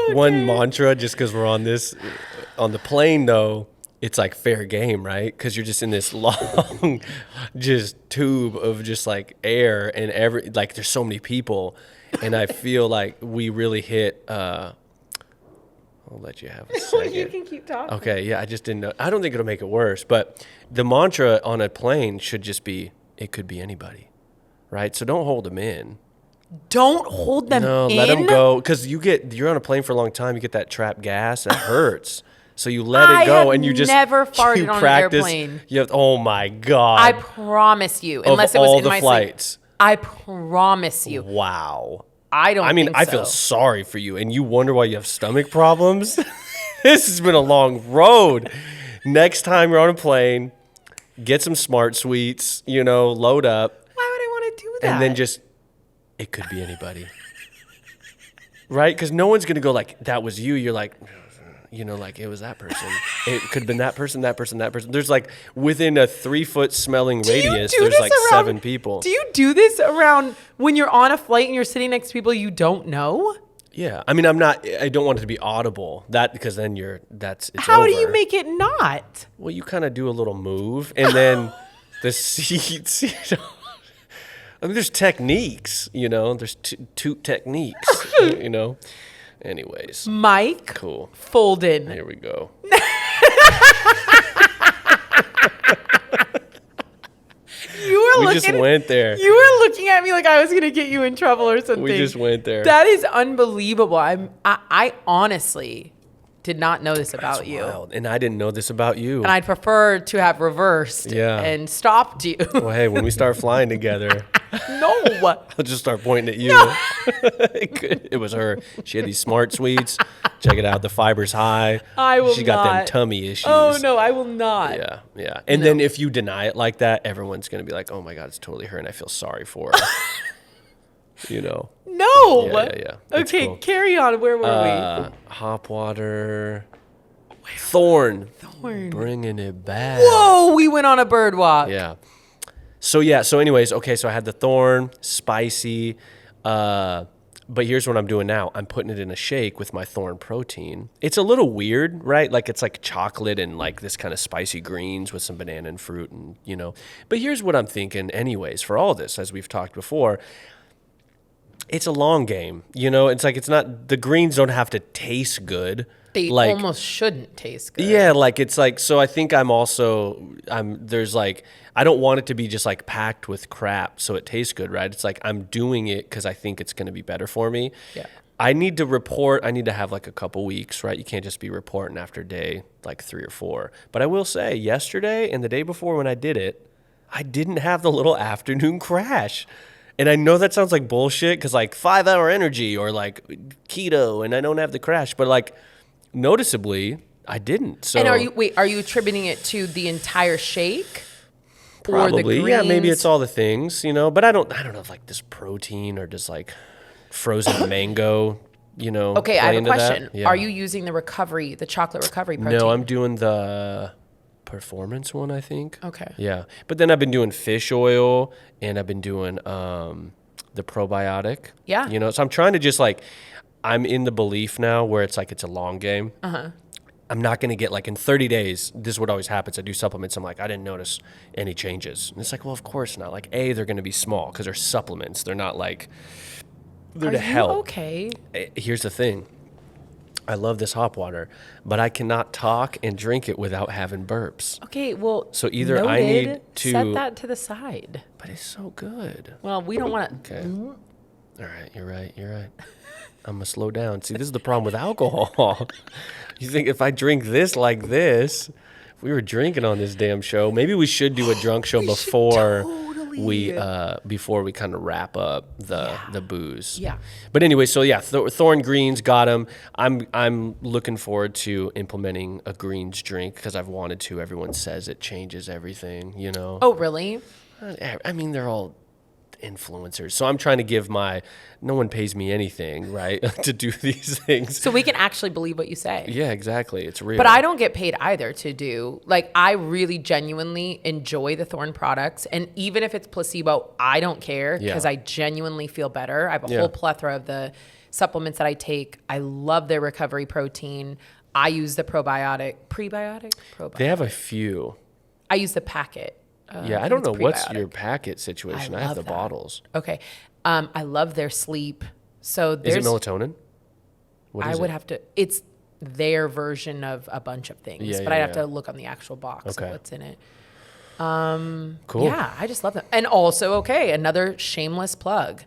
One mantra, just because we're on the plane though, it's like fair game, right? Because you're just in this long just tube of just like air and like there's so many people. And I feel like we really hit, I'll let you have a second. You can keep talking. Okay, yeah, I just didn't know. I don't think it'll make it worse, but the mantra on a plane should just be, it could be anybody, right? So don't hold them in. Don't hold them in. No, let them go, because you're on a plane for a long time, you get that trapped gas, that hurts. So you let it go, and you just never farted you on practice. an airplane. You have, oh my God. I promise you, unless of it was all in the my flights. sleep. I promise you. Wow. I don't. I mean, think I so. feel sorry for you, and you wonder why you have stomach problems. This has been a long road. Next time you're on a plane, get some Smart Sweets, load up. Why would I want to do that? And then just, it could be anybody. Right? Because no one's going to go like, that was you. You're like, like it was that person. It could have been that person, that person, that person. There's like, within a 3-foot smelling radius, there's like 7 people. Do you do this around when you're on a flight and you're sitting next to people you don't know? Yeah. I mean, I don't want it to be audible. Because then it's How over. do you make it not? Well, you kind of do a little move, and then the seats, I mean, there's techniques, there's two techniques, Anyways. Mike. Cool. Folden. Here we go. We just went there. You were looking at me like I was going to get you in trouble or something. We just went there. That is unbelievable. I honestly did not know this about you. Wild. And I didn't know this about you. And I'd prefer to have reversed and stopped you. Well, hey, when we start flying together, No. I'll just start pointing at you. No. It was her. She had these Smart Sweets. Check it out. The fiber's high. I will She got not. them tummy issues. Oh, no, I will not. Yeah, yeah. And then if you deny it like that, everyone's going to be like, oh my God, it's totally her and I feel sorry for her. No. Yeah. It's Okay, cool. carry on. Where were Hop water. Thorn. Thorn. Bringing it back. we? Whoa, we went on a bird walk. Yeah. So anyways, okay, so I had the Thorn, spicy, but here's what I'm doing now. I'm putting it in a shake with my Thorn protein. It's a little weird, right? Like it's like chocolate and like this kind of spicy greens with some banana and fruit and, But here's what I'm thinking anyways for all this, as we've talked before. It's a long game, It's like the greens don't have to taste good. They almost shouldn't taste good. Yeah, like it's like, so I think there's like, I don't want it to be just like packed with crap so it tastes good, right? It's like I'm doing it because I think it's going to be better for me. Yeah. I need to have like a couple weeks, right? You can't just be reporting after day like 3 or 4. But I will say yesterday and the day before when I did it, I didn't have the little afternoon crash. And I know that sounds like bullshit because like 5-hour energy or like keto and I don't have the crash, but like noticeably I didn't. So And are you attributing it to the entire shake? Probably, or the yeah. Maybe greens? it's all the things, But I don't know if like this protein or just like frozen mango, Okay, I have a into that. question. Yeah. Are you using the chocolate recovery protein? No, I'm doing the performance one, I think. Okay. Yeah, but then I've been doing fish oil and I've been doing the probiotic. Yeah. So I'm trying to just like, I'm in the belief now where it's like it's a long game. I'm not going to get like in 30 days, this is what always happens. I do supplements. I'm like, I didn't notice any changes. And it's like, well, of course not. Like, they're going to be small because they're supplements. They're not like, they're to help. Okay. Here's the thing. I love this hop water, but I cannot talk and drink it without having burps. Okay, well, So either I need to- set that to the side. But it's so good. Well, we don't want to. Okay. All right. You're right. I'm going to slow down. See, this is the problem with alcohol. You think if I drink this like this, if we were drinking on this damn show, maybe we should do a drunk show before. before we kind of wrap up the booze. Yeah. But anyway, so yeah, Thorn Greens, got them. I'm looking forward to implementing a greens drink because I've wanted to. Everyone says it changes everything, you know. Oh, really? I mean, they're all influencers, so I'm trying to give no one pays me anything, right, to do these things, So we can actually believe what you say. yeah, exactly, it's real. But I don't get paid either to do, like, I really genuinely enjoy the Thorn products. And even if it's placebo, I don't care because I genuinely feel better. I have a whole plethora of the supplements that I take. I love their recovery protein. I use the probiotic. They have a few. I use the packet. I don't know what's prebiotic. your packet situation. I have love the that. bottles. Okay. I love their sleep. So Is there's it melatonin? What is I would it? have to. It's their version of a bunch of things, Yeah, but yeah, I'd have yeah. to look on the actual box Okay. of what's in it. Cool. Yeah, I just love them. And also, another shameless plug.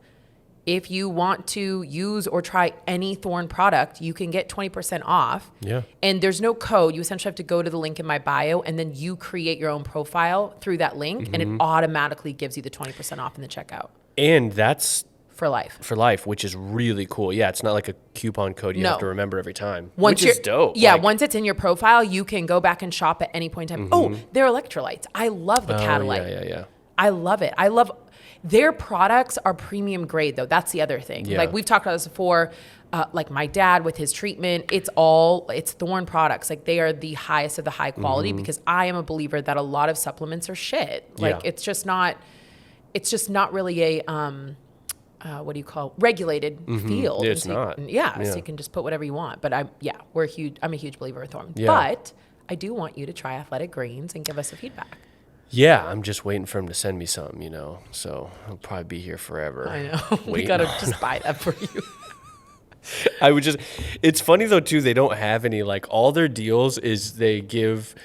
If you want to use or try any Thorn product, you can get 20% off. Yeah. And there's no code. You essentially have to go to the link in my bio, and then you create your own profile through that link, and it automatically gives you the 20% off in the checkout And that's for life. for life, which is really cool. Yeah, it's not like a coupon code you No. have to remember every time, Once which is dope. Yeah, Like, once it's in your profile, you can go back and shop at any point in time. Oh, they're electrolytes. I love the Catalyte. yeah. I love it. I love their products are premium grade though. That's the other thing. Yeah. Like we've talked about this before. Like my dad with his treatment, it's Thorn products. Like they are the highest of the high quality because I am a believer that a lot of supplements are shit. Like Yeah. it's just not really a what do you call regulated field. It's And so not. So you can just put whatever you want. But I'm a huge believer in Thorn. Yeah. But I do want you to try Athletic Greens and give us a feedback. Yeah, I'm just waiting for him to send me something, you know. So I'll probably be here forever. I know. We waiting gotta on- just buy that for you. It's funny though too, they don't have any, like all their deals is they give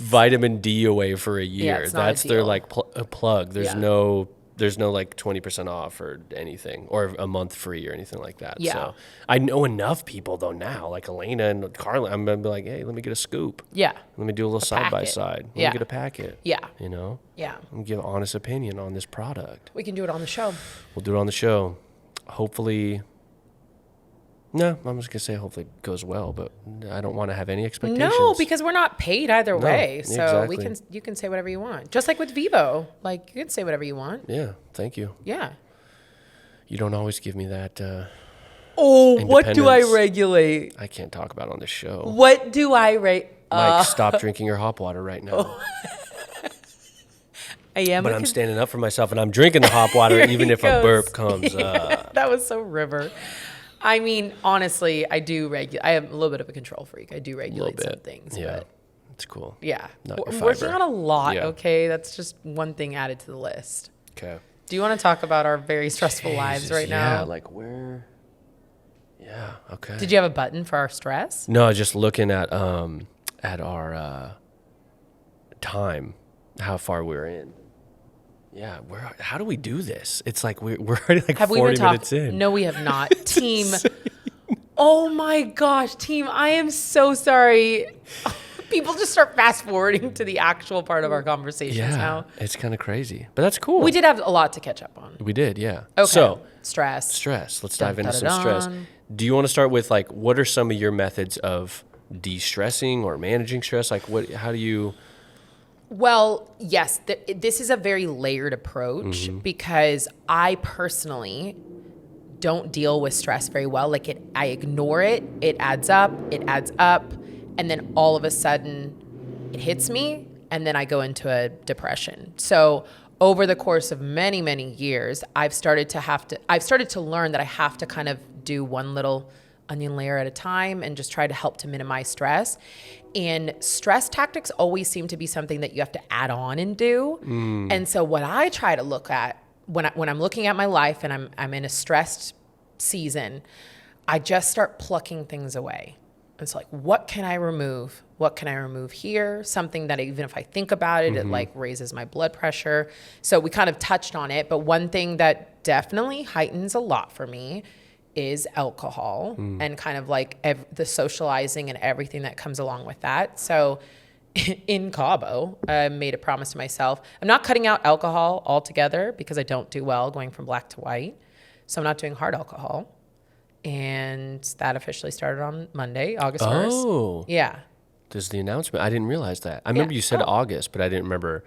vitamin D away for a year. it's not a That's their deal. like plug. Yeah. There's no like 20% off or anything or a month free or anything like that. Yeah. So I know enough people though now, like Elena and Carla, I'm gonna be like, hey, let me get a scoop. Yeah. Let me do a little side by packet. side. Let Yeah. me get a packet. Yeah. You know? Yeah. Let me give an honest opinion on this product. We can do it on the show. We'll do it on the show. Hopefully. No, I'm just gonna say hopefully it goes well, but I don't want to have any expectations. No, because we're not paid either way. So exactly. you can say whatever you want. Just like with Vivo. Like you can say whatever you want. Yeah, thank you. Yeah. You don't always give me that. Oh, what do I Independence. regulate? I can't talk about on this show. What do I rate? Mike, stop drinking your hop water right now. I am. But I'm standing up for myself and I'm drinking the hop water Here even he if a goes. burp comes up. That was so river. I mean, honestly, I do regulate. I am a little bit of a control freak. I do regulate some things. Yeah, But it's cool. yeah. Not your I'm working fiber. on a lot, Yeah. okay? That's just one thing added to the list. Okay. Do you want to talk about our very stressful lives right Yeah, now? like where? Yeah. Okay. Did you have a button for our stress? No, just looking at our time, how far we're in. Yeah, how do we do this? It's like we're already like Have 40 we been minutes talking? in. No, we have not. Team. Oh my gosh, team, I am so sorry. People just start fast forwarding to the actual part of our conversations Yeah, now. it's kind of crazy, but that's cool. We did have a lot to catch up on. We did, yeah. Okay. So stress. let's dive into some Dun-dun-dun. stress. Do you want to start with like what are some of your methods of de-stressing or managing stress? Like how do you? Well, yes, this is a very layered approach because I personally don't deal with stress very well. Like I ignore it. It adds up, and then all of a sudden it hits me and then I go into a depression. So over the course of many, many years, I've started to learn that I have to kind of do one little onion layer at a time and just try to help to minimize stress. And stress tactics always seem to be something that you have to add on and do. And so what I try to look at when I'm looking at my life and I'm in a stressed season, I just start plucking things away. It's like, what can I remove? What can I remove here? Something that even if I think about it, it like raises my blood pressure. So we kind of touched on it, but one thing that definitely heightens a lot for me is alcohol and kind of like the socializing and everything that comes along with that. So in Cabo, I made a promise to myself. I'm not cutting out alcohol altogether because I don't do well going from black to white. So I'm not doing hard alcohol. And that officially started on Monday, August 1st. Oh. Yeah. There's the announcement. I didn't realize that. I remember you said August, but I didn't remember.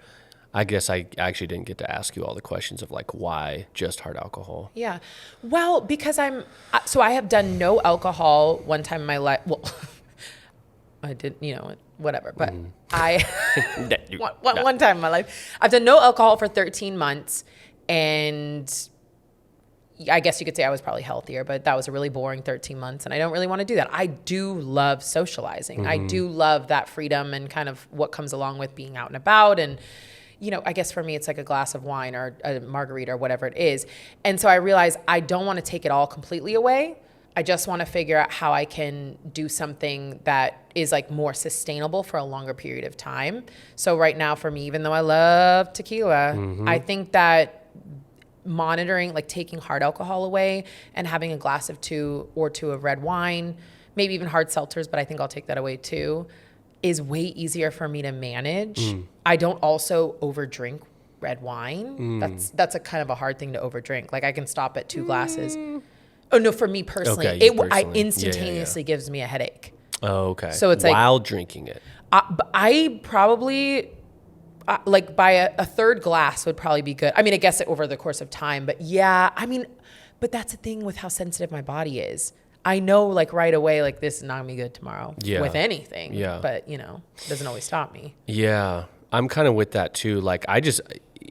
I guess I actually didn't get to ask you all the questions of like why just hard alcohol. Yeah. Well, because I have done no alcohol one time in my life. Well, I did, whatever. But one time in my life, I've done no alcohol for 13 months. And I guess you could say I was probably healthier, but that was a really boring 13 months. And I don't really want to do that. I do love socializing. I do love that freedom and kind of what comes along with being out and about. And, I guess for me, it's like a glass of wine or a margarita or whatever it is. And so I realized I don't want to take it all completely away. I just want to figure out how I can do something that is like more sustainable for a longer period of time. So right now for me, even though I love tequila, I think that monitoring, like taking hard alcohol away and having a glass of two of red wine, maybe even hard seltzers, but I think I'll take that away too, is way easier for me to manage. I don't also overdrink red wine. That's a kind of a hard thing to overdrink. Like I can stop at 2 glasses. Oh no, for me personally, I instantaneously gives me a headache. Oh, okay. So it's while drinking it. I probably like by a third glass would probably be good. I mean, I guess over the course of time, but yeah, I mean, but that's the thing with how sensitive my body is. I know like right away, like this is not gonna be good tomorrow with anything. Yeah. But it doesn't always stop me. Yeah. I'm kind of with that too. Like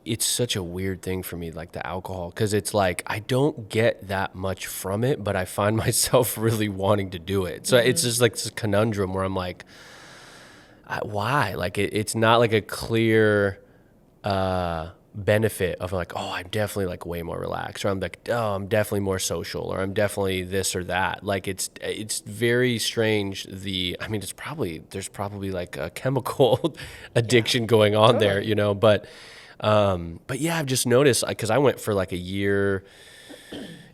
it's such a weird thing for me, like the alcohol, because it's like I don't get that much from it, but I find myself really wanting to do it. So it's just like this conundrum where I'm like, why? Like it's not like a clear benefit of like, oh, I'm definitely like way more relaxed, or I'm like, oh, I'm definitely more social, or I'm definitely this or that. Like it's very strange. There's probably like a chemical addiction going on there, but yeah, I've just noticed, because I went for like a year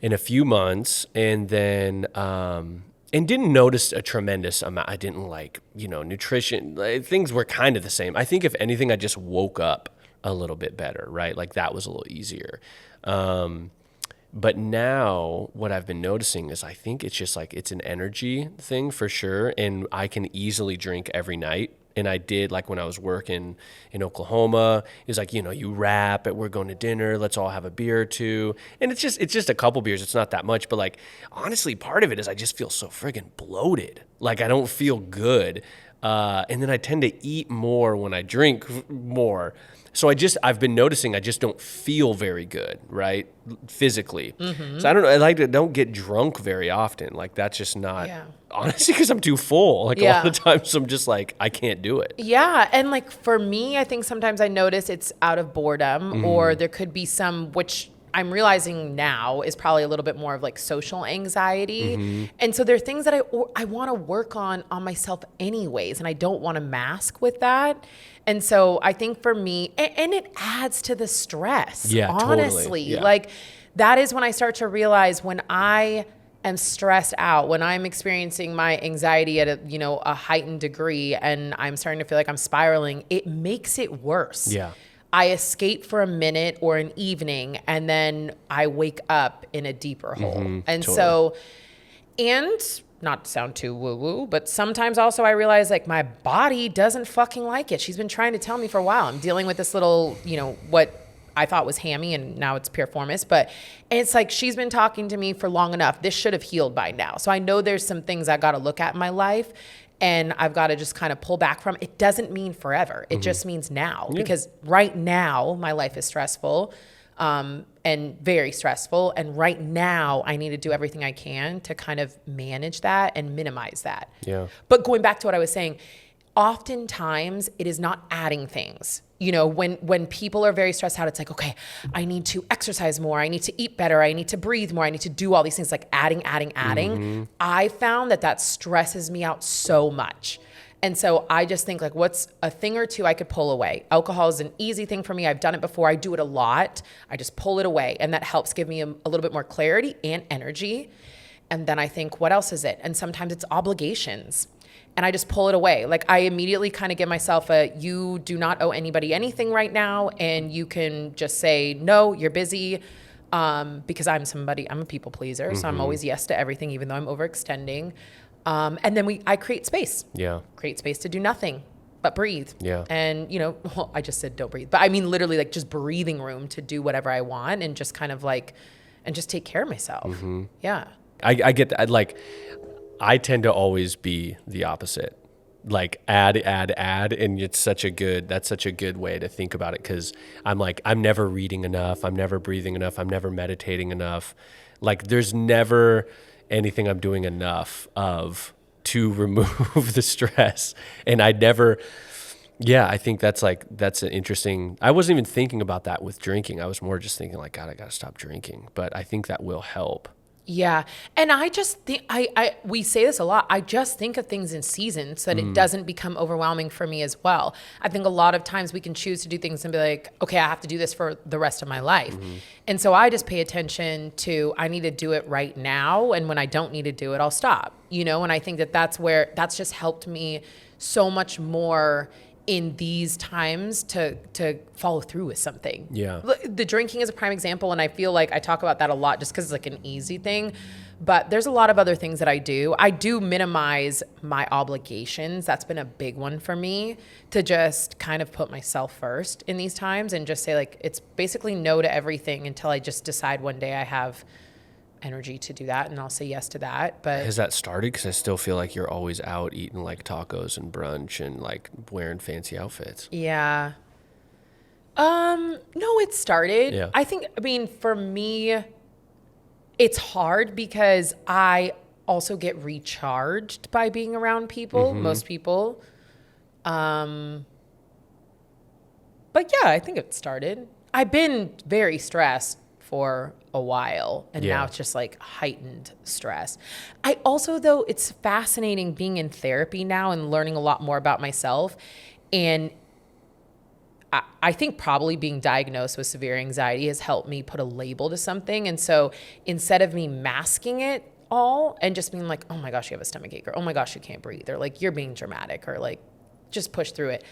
and a few months, and then and didn't notice a tremendous amount. I didn't like, nutrition. Things were kind of the same. I think if anything, I just woke up a little bit better, right? Like that was a little easier. But now what I've been noticing is I think it's just like, it's an energy thing for sure. And I can easily drink every night. And I did, like when I was working in Oklahoma, it's like, you wrap it, we're going to dinner, let's all have a beer or two. And it's just a couple beers. It's not that much, but like, honestly, part of it is I just feel so friggin' bloated. Like I don't feel good. And then I tend to eat more when I drink more. So I've been noticing I just don't feel very good, right? Physically. So I don't know. I don't get drunk very often. Like that's just not, honestly, because I'm too full. Like a lot of times I'm just like, I can't do it. Yeah. And like for me, I think sometimes I notice it's out of boredom or there could be some, which I'm realizing now is probably a little bit more of like social anxiety. And so there are things that I want to work on myself anyways. And I don't want to mask with that. And so I think for me, and it adds to the stress, honestly. Totally. Yeah. Like that is when I start to realize when I am stressed out, when I'm experiencing my anxiety at a heightened degree and I'm starting to feel like I'm spiraling, it makes it worse. Yeah. I escape for a minute or an evening and then I wake up in a deeper hole. And so, and not to sound too woo-woo, but sometimes also I realize like my body doesn't fucking like it. She's been trying to tell me for a while. I'm dealing with this little, what I thought was hammy and now it's piriformis, but it's like she's been talking to me for long enough. This should have healed by now. So I know there's some things I got to look at in my life and I've got to just kind of pull back from. It doesn't mean forever. It just means now because right now my life is stressful. And very stressful. And right now I need to do everything I can to kind of manage that and minimize that. Yeah. But going back to what I was saying, oftentimes it is not adding things. When people are very stressed out, it's like, okay, I need to exercise more. I need to eat better. I need to breathe more. I need to do all these things like adding. I found that stresses me out so much. And so I just think like, what's a thing or two I could pull away? Alcohol is an easy thing for me. I've done it before. I do it a lot. I just pull it away. And that helps give me a little bit more clarity and energy. And then I think, what else is it? And sometimes it's obligations. and I just pull it away. Like I immediately kind of give myself you do not owe anybody anything right now. And you can just say, no, you're busy. Because I'm a people pleaser. So I'm always yes to everything, even though I'm overextending. And then I create space. Yeah. Create space to do nothing but breathe. Yeah. And, well, I just said don't breathe. But I mean literally like just breathing room to do whatever I want and just kind of like, and just take care of myself. Yeah. I get that. Like, I tend to always be the opposite. Like add, and that's such a good way to think about it, because I'm like, I'm never reading enough, I'm never breathing enough, I'm never meditating enough. Like there's never anything I'm doing enough of to remove the stress. And I think that's an interesting, I wasn't even thinking about that with drinking. I was more just thinking like, God, I got to stop drinking. But I think that will help. Yeah. And I just think, we say this a lot. I just think of things in seasons so that it doesn't become overwhelming for me as well. I think a lot of times we can choose to do things and be like, okay, I have to do this for the rest of my life. And so I just pay attention to, I need to do it right now. And when I don't need to do it, I'll stop, and I think that's just helped me so much more in these times to follow through with something. Yeah. The drinking is a prime example. And I feel like I talk about that a lot just because it's like an easy thing. But there's a lot of other things that I do. I do minimize my obligations. That's been a big one for me, to just kind of put myself first in these times and just say like, it's basically no to everything until I just decide one day I have energy to do that, and I'll say yes to that. But has that started? Because I still feel like you're always out eating like tacos and brunch and like wearing fancy outfits. Yeah. No, it started. Yeah. I mean, for me, it's hard because I also get recharged by being around people, most people. But yeah, I think it started. I've been very stressed for a while, and now it's just like heightened stress. I also, though, it's fascinating being in therapy now and learning a lot more about myself. And I think probably being diagnosed with severe anxiety has helped me put a label to something. And so instead of me masking it all and just being like, oh my gosh, you have a stomachache, or oh my gosh, you can't breathe, or like you're being dramatic, or like just push through it.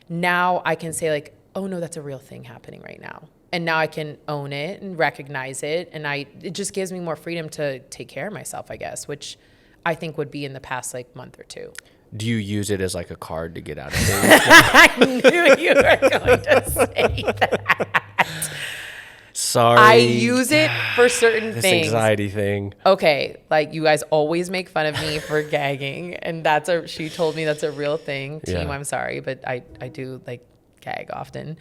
Now I can say like, oh no, that's a real thing happening right now. And now I can own it and recognize it. And it just gives me more freedom to take care of myself, I guess, which I think would be in the past like month or two. Do you use it as like a card to get out of things? I knew you were going to say that. Sorry. I use it for certain this things. Anxiety thing. Okay, like you guys always make fun of me for gagging, and she told me that's a real thing. Team, I'm sorry, but I do like gag often.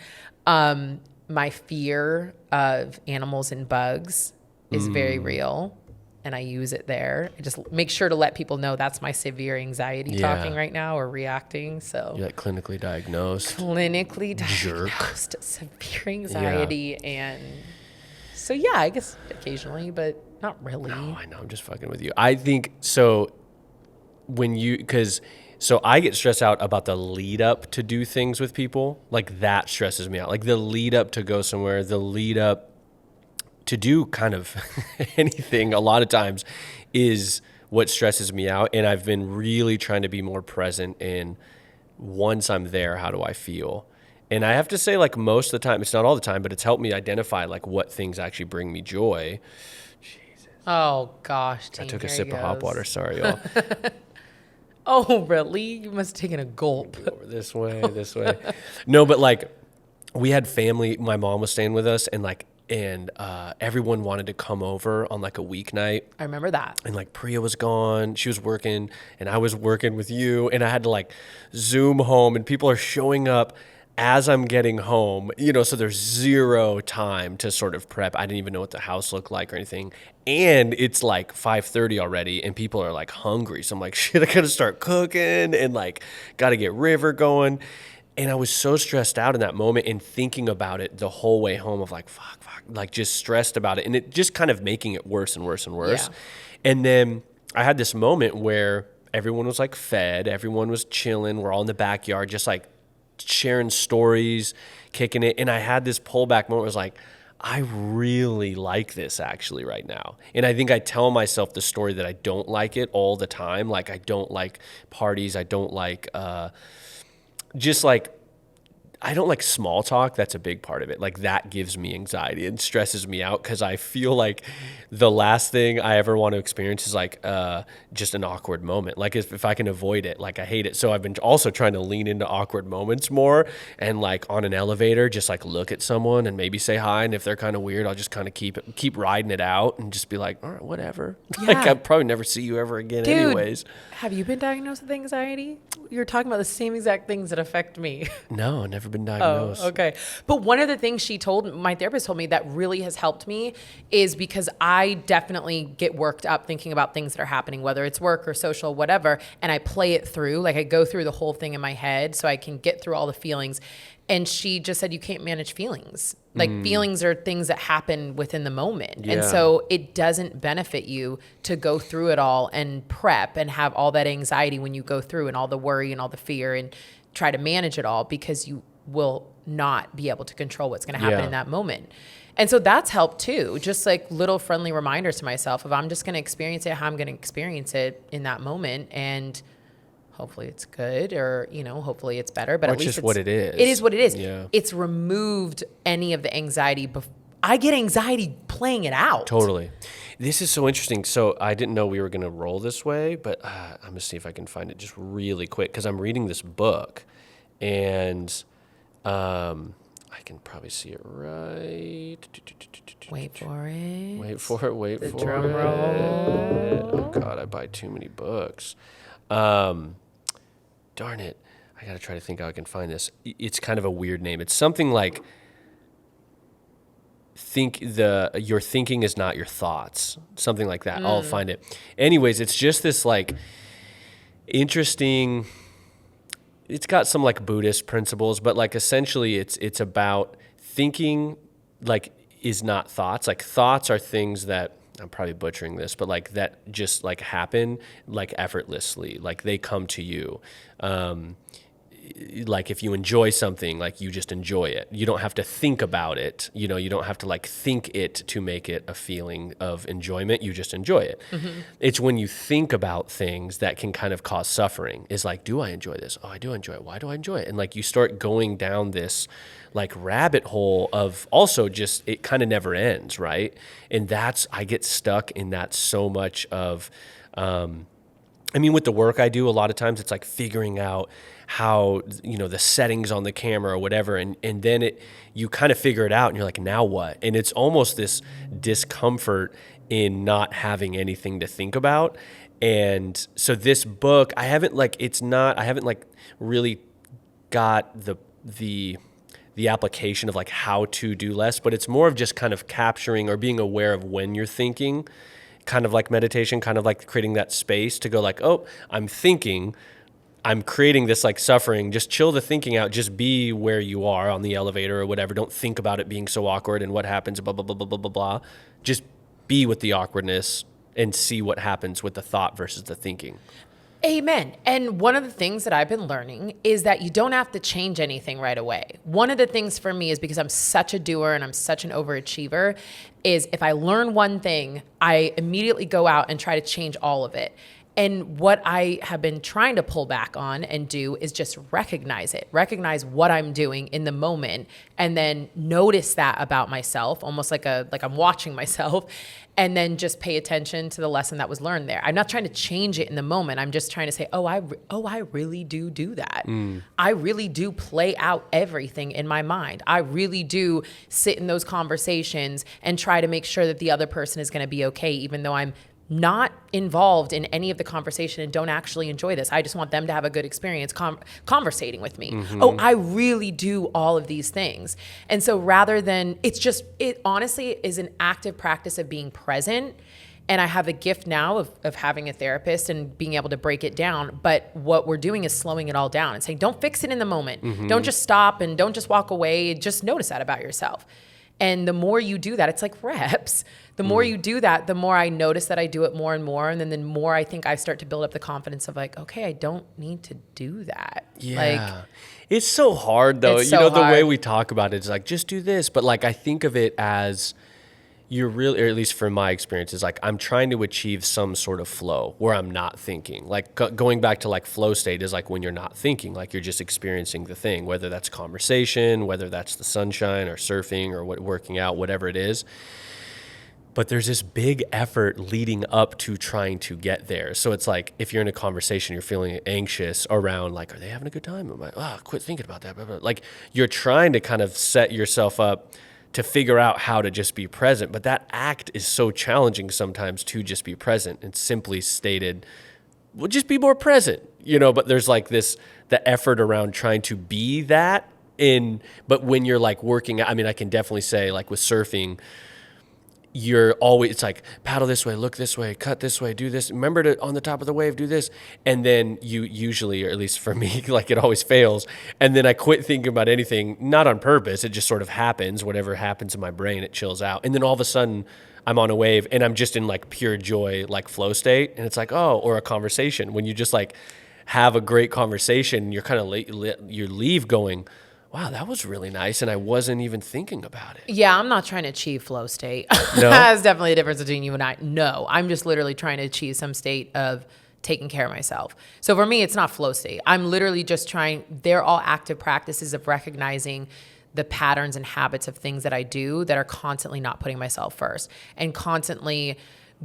My fear of animals and bugs is very real, and I use it there. I just make sure to let people know that's my severe anxiety talking right now, or reacting. So You're like clinically diagnosed. Diagnosed severe anxiety. And so, yeah, I guess occasionally, but not really. No, I know. I'm just fucking with you. I think so. So I get stressed out about the lead up to do things with people. Like that stresses me out. Like the lead up to go somewhere, the lead up to do kind of anything a lot of times is what stresses me out. And I've been really trying to be more present in, once I'm there, how do I feel? And I have to say, like most of the time, it's not all the time, but it's helped me identify like what things actually bring me joy. Jesus. Oh gosh. I took a sip of hot water. Sorry, y'all. Oh, really? You must have taken a gulp. This way. No, but like we had family. My mom was staying with us, and everyone wanted to come over on like a weeknight. I remember that. And like Priya was gone. She was working, and I was working with you, and I had to like Zoom home, and people are showing up as I'm getting home, so there's zero time to sort of prep. I didn't even know what the house looked like or anything. And it's like 5:30 already, and people are like hungry. So I'm like, shit, I gotta start cooking and like gotta get River going. And I was so stressed out in that moment and thinking about it the whole way home of like, fuck, like just stressed about it. And it just kind of making it worse and worse and worse. Yeah. And then I had this moment where everyone was like fed, everyone was chilling. We're all in the backyard, just like sharing stories, kicking it. And I had this pullback moment. It was like, I really like this actually right now. And I think I tell myself the story that I don't like it all the time. Like I don't like parties. I don't like just like I don't like small talk. That's a big part of it. Like that gives me anxiety and stresses me out because I feel like the last thing I ever want to experience is like just an awkward moment. Like if I can avoid it, like I hate it. So I've been also trying to lean into awkward moments more and like on an elevator, just like look at someone and maybe say hi. And if they're kind of weird, I'll just kind of keep riding it out and just be like, all right, whatever. Yeah. Like I'll probably never see you ever again anyways. Have you been diagnosed with anxiety? You're talking about the same exact things that affect me. No, never been diagnosed. Oh, okay. But one of the things my therapist told me that really has helped me is because I definitely get worked up thinking about things that are happening, whether it's work or social, whatever, and I play it through. Like I go through the whole thing in my head so I can get through all the feelings. And she just said, you can't manage feelings. Like feelings are things that happen within the moment. Yeah. And so it doesn't benefit you to go through it all and prep and have all that anxiety when you go through and all the worry and all the fear and try to manage it all because you will not be able to control what's going to happen in that moment. And so that's helped too. Just like little friendly reminders to myself of I'm just going to experience it how I'm going to experience it in that moment. And hopefully it's good or, hopefully it's better, but or at least just it's what it is. It is what it is. Yeah. It's removed any of the anxiety. I get anxiety playing it out. Totally. This is so interesting. So I didn't know we were going to roll this way, but I'm going to see if I can find it just really quick because I'm reading this book and I can probably see it right. Wait for it. Wait for it. The drum roll. Oh, God, I buy too many books. Darn it. I got to try to think how I can find this. It's kind of a weird name. It's something like your thinking is not your thoughts. Something like that. I'll find it. Anyways, it's just this like interesting, it's got some like Buddhist principles, but like essentially it's about thinking like is not thoughts. Like thoughts are things that I'm probably butchering this, but like that just like happen like effortlessly, like they come to you. Like if you enjoy something, like you just enjoy it. You don't have to think about it. You don't have to like think it to make it a feeling of enjoyment. You just enjoy it. Mm-hmm. It's when you think about things that can kind of cause suffering. Is like, do I enjoy this? Oh, I do enjoy it. Why do I enjoy it? And like you start going down this like rabbit hole of also just, it kind of never ends, right? And I get stuck in that so much of, with the work I do, a lot of times it's like figuring out how, the settings on the camera or whatever. And then you kind of figure it out and you're like, now what? And it's almost this discomfort in not having anything to think about. And so this book, I haven't really got the application of like how to do less, but it's more of just kind of capturing or being aware of when you're thinking, kind of like meditation, kind of like creating that space to go like, oh, I'm thinking, I'm creating this like suffering, just chill the thinking out, just be where you are on the elevator or whatever. Don't think about it being so awkward and what happens, blah, blah, blah, blah, blah, blah, blah. Just be with the awkwardness and see what happens with the thought versus the thinking. Amen. And one of the things that I've been learning is that you don't have to change anything right away. One of the things for me is because I'm such a doer and I'm such an overachiever is if I learn one thing, I immediately go out and try to change all of it. And what I have been trying to pull back on and do is just recognize it, recognize what I'm doing in the moment, and then notice that about myself, almost like I'm watching myself, and then just pay attention to the lesson that was learned there. I'm not trying to change it in the moment. I'm just trying to say, I really do that. I really do play out everything in my mind. I really do sit in those conversations and try to make sure that the other person is going to be okay, even though I'm not involved in any of the conversation and don't actually enjoy this. I just want them to have a good experience conversating with me. Mm-hmm. Oh, I really do all of these things. And so rather than, it honestly is an active practice of being present. And I have a gift now of having a therapist and being able to break it down. But what we're doing is slowing it all down and saying, don't fix it in the moment. Mm-hmm. Don't just stop and don't just walk away. Just notice that about yourself. And the more you do that, it's like reps. The more you do that, the more I notice that I do it more and more. And then the more I think I start to build up the confidence of like, okay, I don't need to do that. Yeah. Like, it's so hard though. It's You know, so the way hard. we talk about it is like, just do this. But like, I think of it as you're really, or at least from my experience, is like, I'm trying to achieve some sort of flow where I'm not thinking. Like going back to like flow state is like when you're not thinking, like you're just experiencing the thing, whether that's conversation, whether that's the sunshine or surfing or working out, whatever it is. But there's this big effort leading up to trying to get there. So it's like, if you're in a conversation, you're feeling anxious around like, are they having a good time? I'm like, quit thinking about that. Blah, blah. Like you're trying to kind of set yourself up to figure out how to just be present. But that act is so challenging sometimes to just be present. It's simply stated, well, just be more present, you know, but there's like the effort around trying to be that but when you're like working, I mean, I can definitely say like with surfing, it's like paddle this way, look this way, cut this way, do this. Remember to on the top of the wave, do this. And then you usually, or at least for me, like it always fails. And then I quit thinking about anything, not on purpose. It just sort of happens. Whatever happens in my brain, it chills out. And then all of a sudden I'm on a wave and I'm just in like pure joy, like flow state. And it's like, or a conversation when you just like have a great conversation, you're kind of you leave going, wow, that was really nice, and I wasn't even thinking about it. yeah, I'm not trying to achieve flow state. No? That's definitely a difference between you and I. No, I'm just literally trying to achieve some state of taking care of myself. So for me, it's not flow state. I'm literally just they're all active practices of recognizing the patterns and habits of things that I do that are constantly not putting myself first and constantly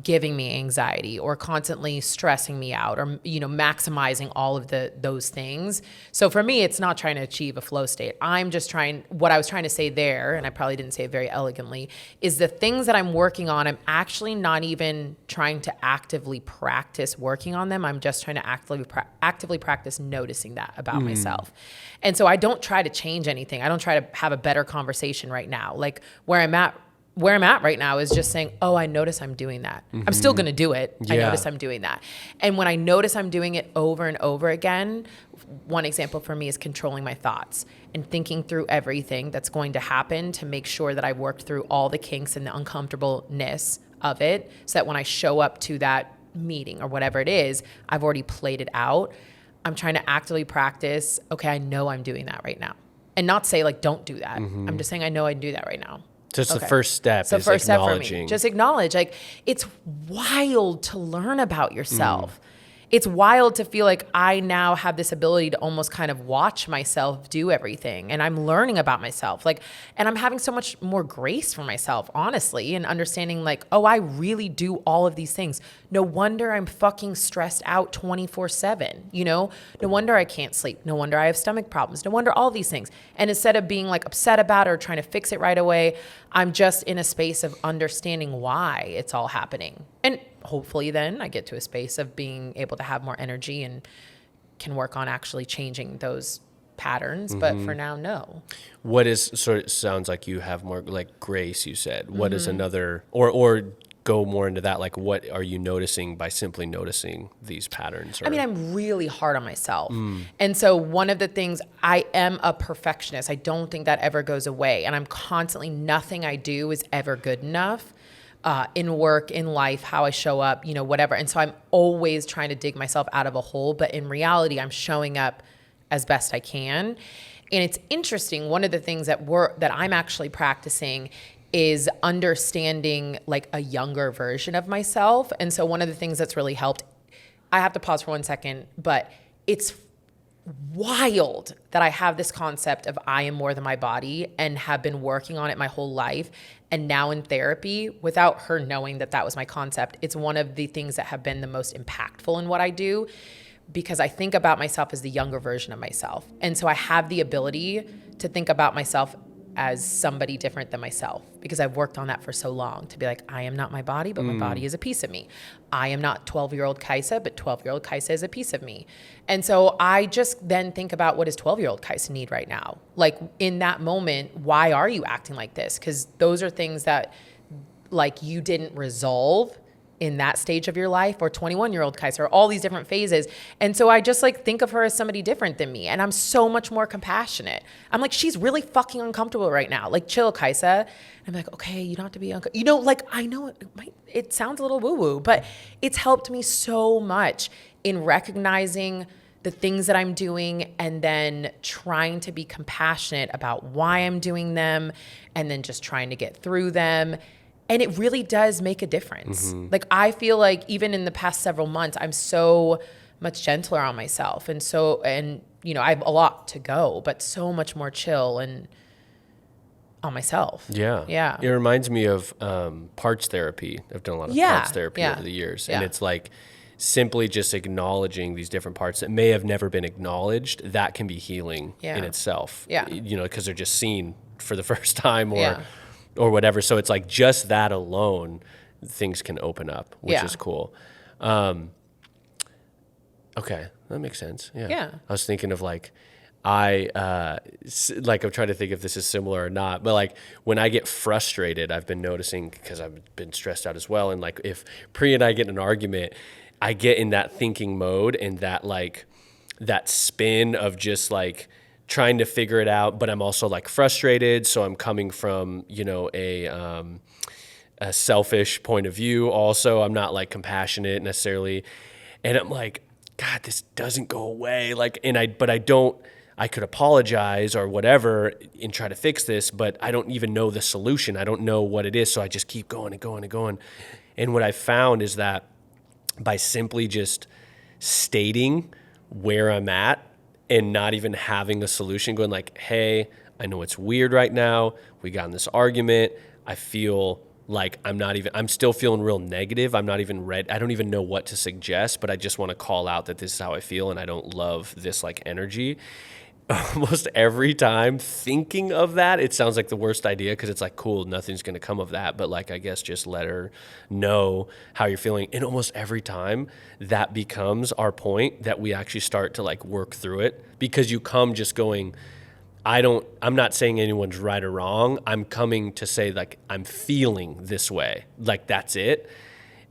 giving me anxiety or constantly stressing me out or, you know, maximizing all of those things. So for me, it's not trying to achieve a flow state. What I was trying to say there, and I probably didn't say it very elegantly, is the things that I'm working on, I'm actually not even trying to actively practice working on them. I'm just trying to actively practice noticing that about myself. And so I don't try to change anything. I don't try to have a better conversation right now. Like where I'm at right now is just saying, oh, I notice I'm doing that. I'm still going to do it. Yeah. I notice I'm doing that. And when I notice I'm doing it over and over again, one example for me is controlling my thoughts and thinking through everything that's going to happen to make sure that I've worked through all the kinks and the uncomfortableness of it so that when I show up to that meeting or whatever it is, I've already played it out. I'm trying to actively practice, okay, I know I'm doing that right now. And not say like, don't do that. I'm just saying I know I can do that right now. Just Okay. the first step So is first step for acknowledging. me, just acknowledge. Like it's wild to learn about yourself. It's wild to feel like I now have this ability to almost kind of watch myself do everything, and I'm learning about myself. Like, and I'm having so much more grace for myself, honestly, and understanding like, oh, I really do all of these things. No wonder I'm fucking stressed out 24/7. You know, no wonder I can't sleep. No wonder I have stomach problems. No wonder all these things. And instead of being like upset about it or trying to fix it right away, I'm just in a space of understanding why it's all happening. And hopefully then I get to a space of being able to have more energy and can work on actually changing those patterns. But for now, no. What is sort of sounds like you have more like grace, you said. What is another, or go more into that? Like, what are you noticing by simply noticing these patterns? Or? I mean, I'm really hard on myself. And so one of the things, I am a perfectionist. I don't think that ever goes away. And I'm constantly, nothing I do is ever good enough. In work, in life, how I show up, you know, whatever. And so I'm always trying to dig myself out of a hole. But in reality, I'm showing up as best I can. And it's interesting. One of the things that I'm actually practicing is understanding like a younger version of myself. And so one of the things that's really helped, I have to pause for 1 second, but it's wild that I have this concept of I am more than my body and have been working on it my whole life. And now in therapy, without her knowing that that was my concept, it's one of the things that have been the most impactful in what I do, because I think about myself as the younger version of myself. And so I have the ability to think about myself as somebody different than myself, because I've worked on that for so long, to be like, I am not my body, but my body is a piece of me. I am not 12-year-old Kaisa, but 12-year-old Kaisa is a piece of me. And so I just then think about, what does 12-year-old Kaisa need right now? Like in that moment, why are you acting like this? Because those are things that like you didn't resolve in that stage of your life, or 21-year-old Kaisa, or all these different phases. And so I just like think of her as somebody different than me. And I'm so much more compassionate. I'm like, she's really fucking uncomfortable right now. Like, chill, Kaisa. I'm like, okay, you don't have to be uncomfortable. You know, like, I know it sounds a little woo-woo, but it's helped me so much in recognizing the things that I'm doing and then trying to be compassionate about why I'm doing them and then just trying to get through them. And it really does make a difference. Like, I feel like even in the past several months, I'm so much gentler on myself. And you know, I have a lot to go, but so much more chill and on myself. Yeah. Yeah. It reminds me of parts therapy. I've done a lot of parts therapy over the years. And it's like simply just acknowledging these different parts that may have never been acknowledged, that can be healing in itself. Yeah. You know, because they're just seen for the first time or whatever. So it's like just that alone, things can open up, which is cool. Okay, that makes sense. Yeah. I was thinking of like, I'm trying to think if this is similar or not, but like when I get frustrated, I've been noticing, because I've been stressed out as well. And like if Pri and I get in an argument, I get in that thinking mode and that like that spin of just like trying to figure it out, but I'm also like frustrated. So I'm coming from, you know, a selfish point of view. Also, I'm not like compassionate necessarily. And I'm like, God, this doesn't go away. Like, I could apologize or whatever and try to fix this, but I don't even know the solution. I don't know what it is. So I just keep going and going and going. And what I found is that by simply just stating where I'm at and not even having a solution, going like, hey, I know it's weird right now. We got in this argument. I feel like I'm still feeling real negative. I'm not even ready. I don't even know what to suggest, but I just want to call out that this is how I feel and I don't love this like energy. Almost every time thinking of that, it sounds like the worst idea because it's like, cool, nothing's going to come of that. But like, I guess just let her know how you're feeling. And almost every time that becomes our point that we actually start to like work through it, because you come just going, I'm not saying anyone's right or wrong. I'm coming to say like, I'm feeling this way. Like, that's it.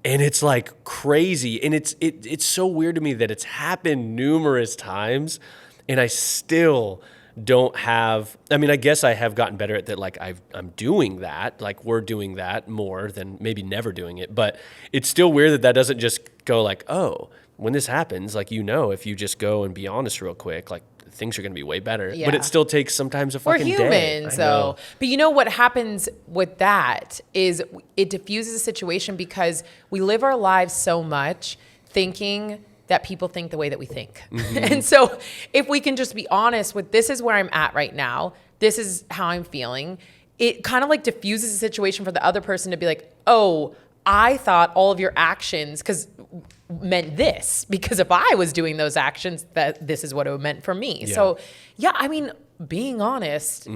And it's like crazy. And it's so weird to me that it's happened numerous times. And I still don't have, I mean, I guess I have gotten better at that. Like I'm doing that, like we're doing that more than maybe never doing it. But it's still weird that doesn't just go like, oh, when this happens, like, you know, if you just go and be honest real quick, like things are going to be way better. Yeah. But it still takes sometimes a fucking day. We're humans, though. But you know what happens with that is it diffuses the situation because we live our lives so much thinking that people think the way that we think. And so if we can just be honest with, this is where I'm at right now, this is how I'm feeling, it kind of like diffuses the situation for the other person to be like, oh, I thought all of your actions meant this, because if I was doing those actions, that this is what it meant for me. Yeah. So yeah, I mean, being honest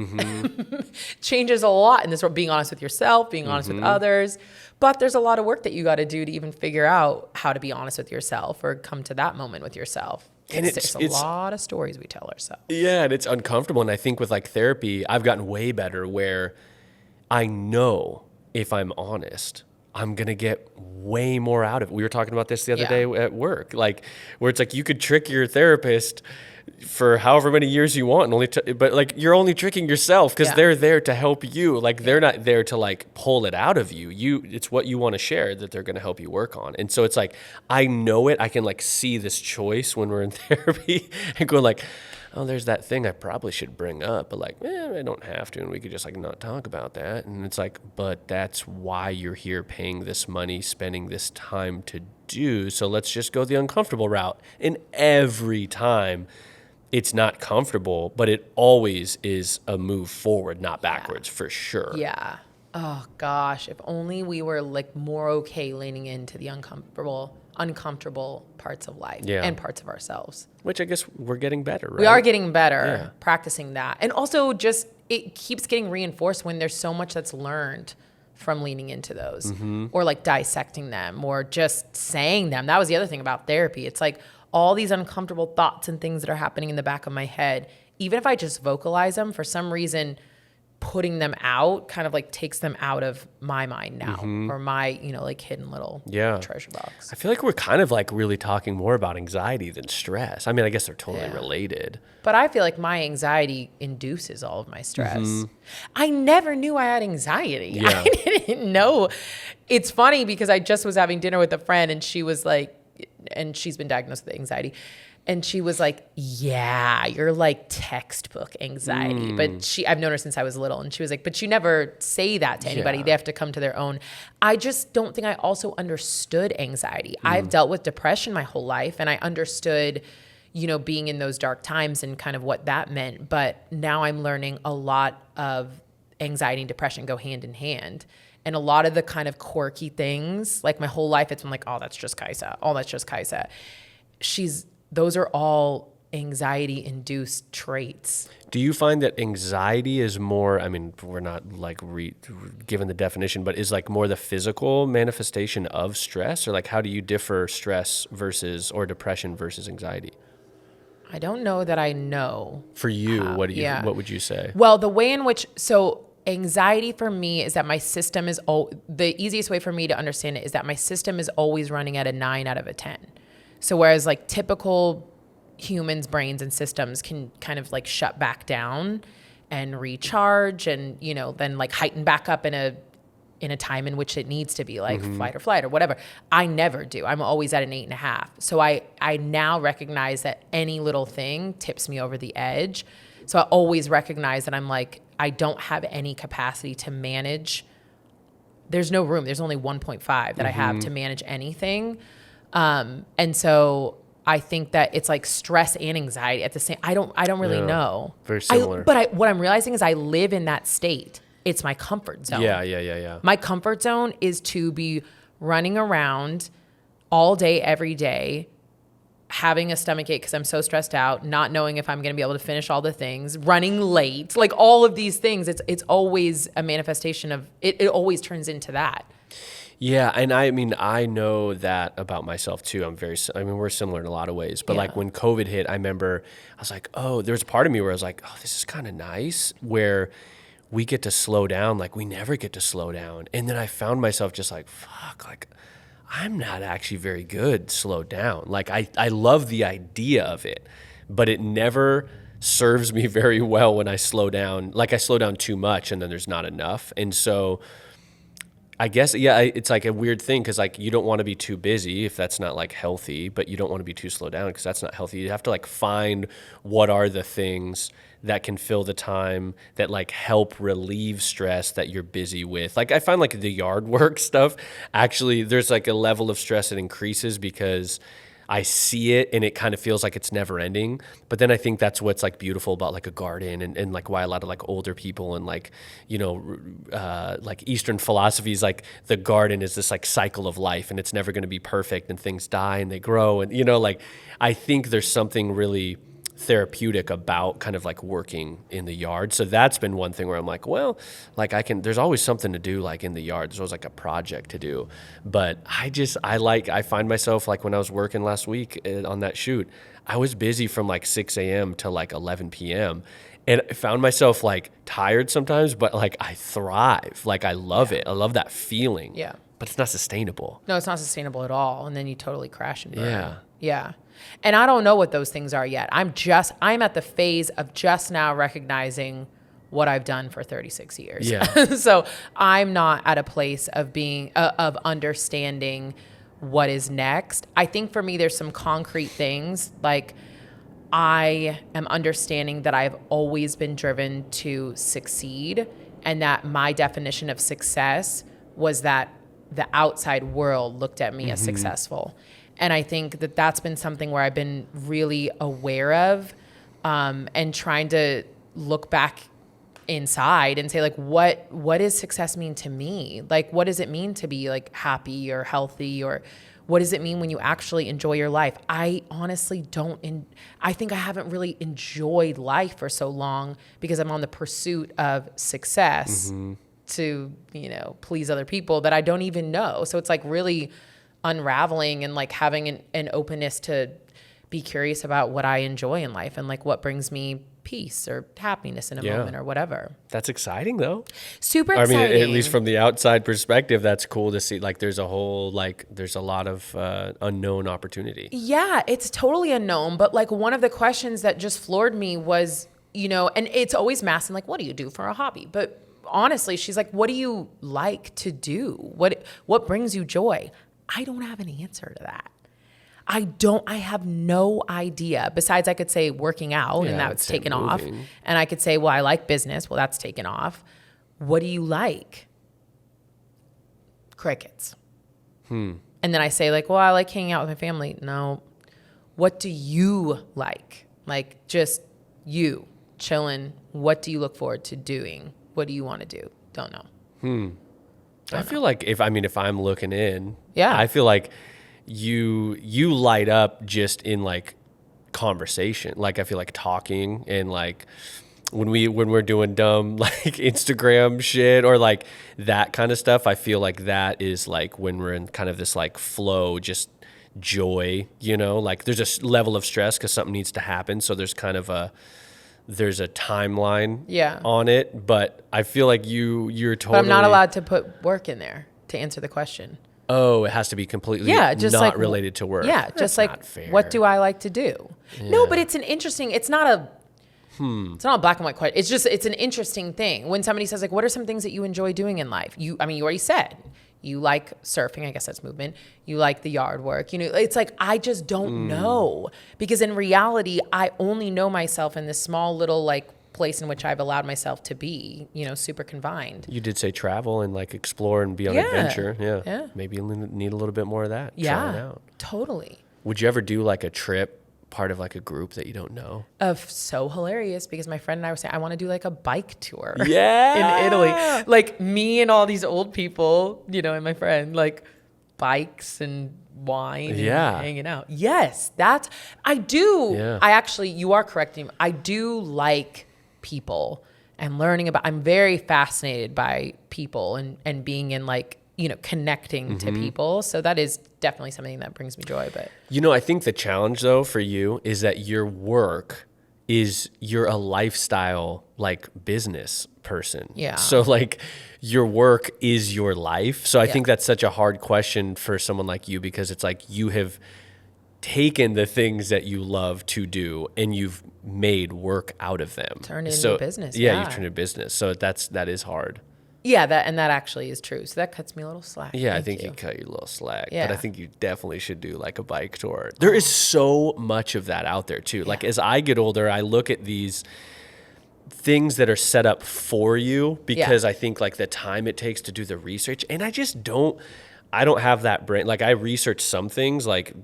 changes a lot in this world. Being honest with yourself, being honest with others. But there's a lot of work that you got to do to even figure out how to be honest with yourself or come to that moment with yourself. And there's a lot of stories we tell ourselves. Yeah, and it's uncomfortable. And I think with like therapy, I've gotten way better where I know if I'm honest, I'm going to get way more out of it. We were talking about this the other day at work, like where it's like you could trick your therapist for however many years you want, and but like you're only tricking yourself because they're there to help you. Like they're not there to like pull it out of you. It's what you want to share that they're going to help you work on. And so it's like, I know it. I can like see this choice when we're in therapy and go like, oh, there's that thing I probably should bring up, but like, I don't have to, and we could just like not talk about that. And it's like, but that's why you're here paying this money, spending this time to do. So let's just go the uncomfortable route. And every time it's not comfortable, but it always is a move forward, not backwards, for sure. Yeah. Oh gosh, if only we were like more okay leaning into the uncomfortable parts of life and parts of ourselves. Which I guess we're getting better, right? We are getting better practicing that. And also just it keeps getting reinforced when there's so much that's learned from leaning into those or like dissecting them or just saying them. That was the other thing about therapy. It's like all these uncomfortable thoughts and things that are happening in the back of my head, even if I just vocalize them, for some reason putting them out kind of like takes them out of my mind now, or my, you know, like hidden little treasure box. I feel like we're kind of like really talking more about anxiety than stress. I mean, I guess they're totally related. But I feel like my anxiety induces all of my stress. I never knew I had anxiety. I didn't know. It's funny because I just was having dinner with a friend and she was like, and she's been diagnosed with anxiety. And she was like, yeah, you're like textbook anxiety. But I've known her since I was little. And she was like, but you never say that to anybody. Yeah. They have to come to their own. I just don't think I also understood anxiety. I've dealt with depression my whole life. And I understood, you know, being in those dark times and kind of what that meant. But now I'm learning a lot of anxiety and depression go hand in hand. And a lot of the kind of quirky things, like my whole life, it's been like, oh, that's just Kaisa. Oh, that's just Kaisa. Those are all anxiety-induced traits. Do you find that anxiety is more, I mean, we're not like given the definition, but is like more the physical manifestation of stress? Or like how do you differ stress or depression versus anxiety? I don't know that I know. For you, what would you say? Well, the way in which, anxiety for me is that my system is, the easiest way for me to understand it is that my system is always running at a 9 out of a 10. So whereas like typical humans' brains and systems can kind of like shut back down and recharge and, you know, then like heighten back up in a time in which it needs to be like fight or flight or whatever. I never do. I'm always at an 8.5. So I now recognize that any little thing tips me over the edge. So I always recognize that I'm like, I don't have any capacity to manage. There's no room. There's only 1.5 that I have to manage anything. And so I think that it's like stress and anxiety at the same. I don't really know. Very similar. What I'm realizing is I live in that state. It's my comfort zone. Yeah. My comfort zone is to be running around all day, every day, having a stomach ache because I'm so stressed out, not knowing if I'm going to be able to finish all the things, running late, like all of these things. It's always a manifestation of it. It always turns into that. Yeah, and I mean, I know that about myself too. We're similar in a lot of ways. But like when COVID hit, I remember I was like, oh, there's a part of me where I was like, oh, this is kind of nice where we get to slow down. Like we never get to slow down. And then I found myself just like, fuck, like I'm not actually very good slowed down. Like I love the idea of it, but it never serves me very well when I slow down. Like I slow down too much and then there's not enough. And so I guess, it's like a weird thing because like you don't want to be too busy if that's not like healthy, but you don't want to be too slowed down because that's not healthy. You have to like find what are the things that can fill the time that like help relieve stress that you're busy with. Like I find like the yard work stuff, actually there's like a level of stress that increases because I see it and it kind of feels like it's never ending. But then I think that's what's like beautiful about like a garden and like why a lot of like older people and like, you know, like Eastern philosophies, like the garden is this like cycle of life and it's never going to be perfect and things die and they grow. And, you know, like I think there's something really therapeutic about kind of like working in the yard. So that's been one thing where I'm like, well, like there's always something to do like in the yard. There's always like a project to do. But I find myself like when I was working last week on that shoot, I was busy from like 6 a.m. to like 11 p.m. And I found myself like tired sometimes, but like I thrive. Like I love it. I love that feeling. Yeah. But it's not sustainable. No, it's not sustainable at all. And then you totally crash and burn. Yeah. Yeah. And I don't know what those things are yet. I'm at the phase of just now recognizing what I've done for 36 years. Yeah. So I'm not at a place of of understanding what is next. I think for me, there's some concrete things. Like I am understanding that I've always been driven to succeed and that my definition of success was that the outside world looked at me as successful. And I think that that's been something where I've been really aware of and trying to look back inside and say, like, what does success mean to me? Like, what does it mean to be, like, happy or healthy? Or what does it mean when you actually enjoy your life? I honestly I think I haven't really enjoyed life for so long because I'm on the pursuit of success to, you know, please other people that I don't even know. So it's, like, really unraveling and like having an openness to be curious about what I enjoy in life and like what brings me peace or happiness in a Yeah. moment or whatever. That's exciting though. Super I mean, exciting. at least from the outside perspective, that's cool to see. Like, there's a lot of unknown opportunity. Yeah, it's totally unknown. But like one of the questions that just floored me was, and it's always masking, like, what do you do for a hobby? But honestly, she's like, what do you like to do? What brings you joy? I don't have an answer to that. I have no idea. Besides, I could say working out, and that's taken off. And I could say, well, I like business. Well, that's taken off. What do you like? Crickets. And then I say, like, well, I like hanging out with my family. No. What do you like? Like, just you chilling. What do you look forward to doing? What do you want to do? Don't know. I feel like if I'm looking in, Yeah. I feel like you light up just in like conversation. Like, I feel like talking and like when we're doing dumb like Instagram shit or like that kind of stuff, I feel like that is like when we're in kind of this like flow, just joy, like there's a level of stress because something needs to happen. So there's kind of there's a timeline on it, but I feel like you're totally. But I'm not allowed to put work in there to answer the question. Oh, it has to be completely just not like, related to work. Yeah, That's just like, not fair. what do I like to do? Yeah. No, but it's it's not a a black and white question. It's an interesting thing. When somebody says, like, what are some things that you enjoy doing in life? You already said. You like surfing, I guess that's movement. You like the yard work. It's like, I just don't know. Because in reality, I only know myself in this small little like place in which I've allowed myself to be, super confined. You did say travel and like explore and be on adventure. Yeah. Maybe you'll need a little bit more of that. Yeah, Try it out. Totally. Would you ever do like a trip, part of like a group that you don't know? So hilarious because my friend and I were saying, I want to do like a bike tour. Yeah. In Italy. Like me and all these old people, and my friend, like bikes and wine and hanging out. Yes, I do. Yeah. I actually, you are correcting me. I do like people and learning about, I'm very fascinated by people and being in like, connecting to people. So that is definitely something that brings me joy. But I think the challenge though for you is that your work you're a lifestyle like business person. Yeah. So like your work is your life. So I think that's such a hard question for someone like you because it's like you have taken the things that you love to do and you've made work out of them. Turned it into a business. Yeah, you've turned it into business. So that is hard. Yeah, that actually is true. So that cuts me a little slack. Yeah, I think you cut you a little slack. Yeah. But I think you definitely should do like a bike tour. There is so much of that out there too. Yeah. Like as I get older, I look at these things that are set up for you because I think like the time it takes to do the research, and I don't have that brain. Like I research some things like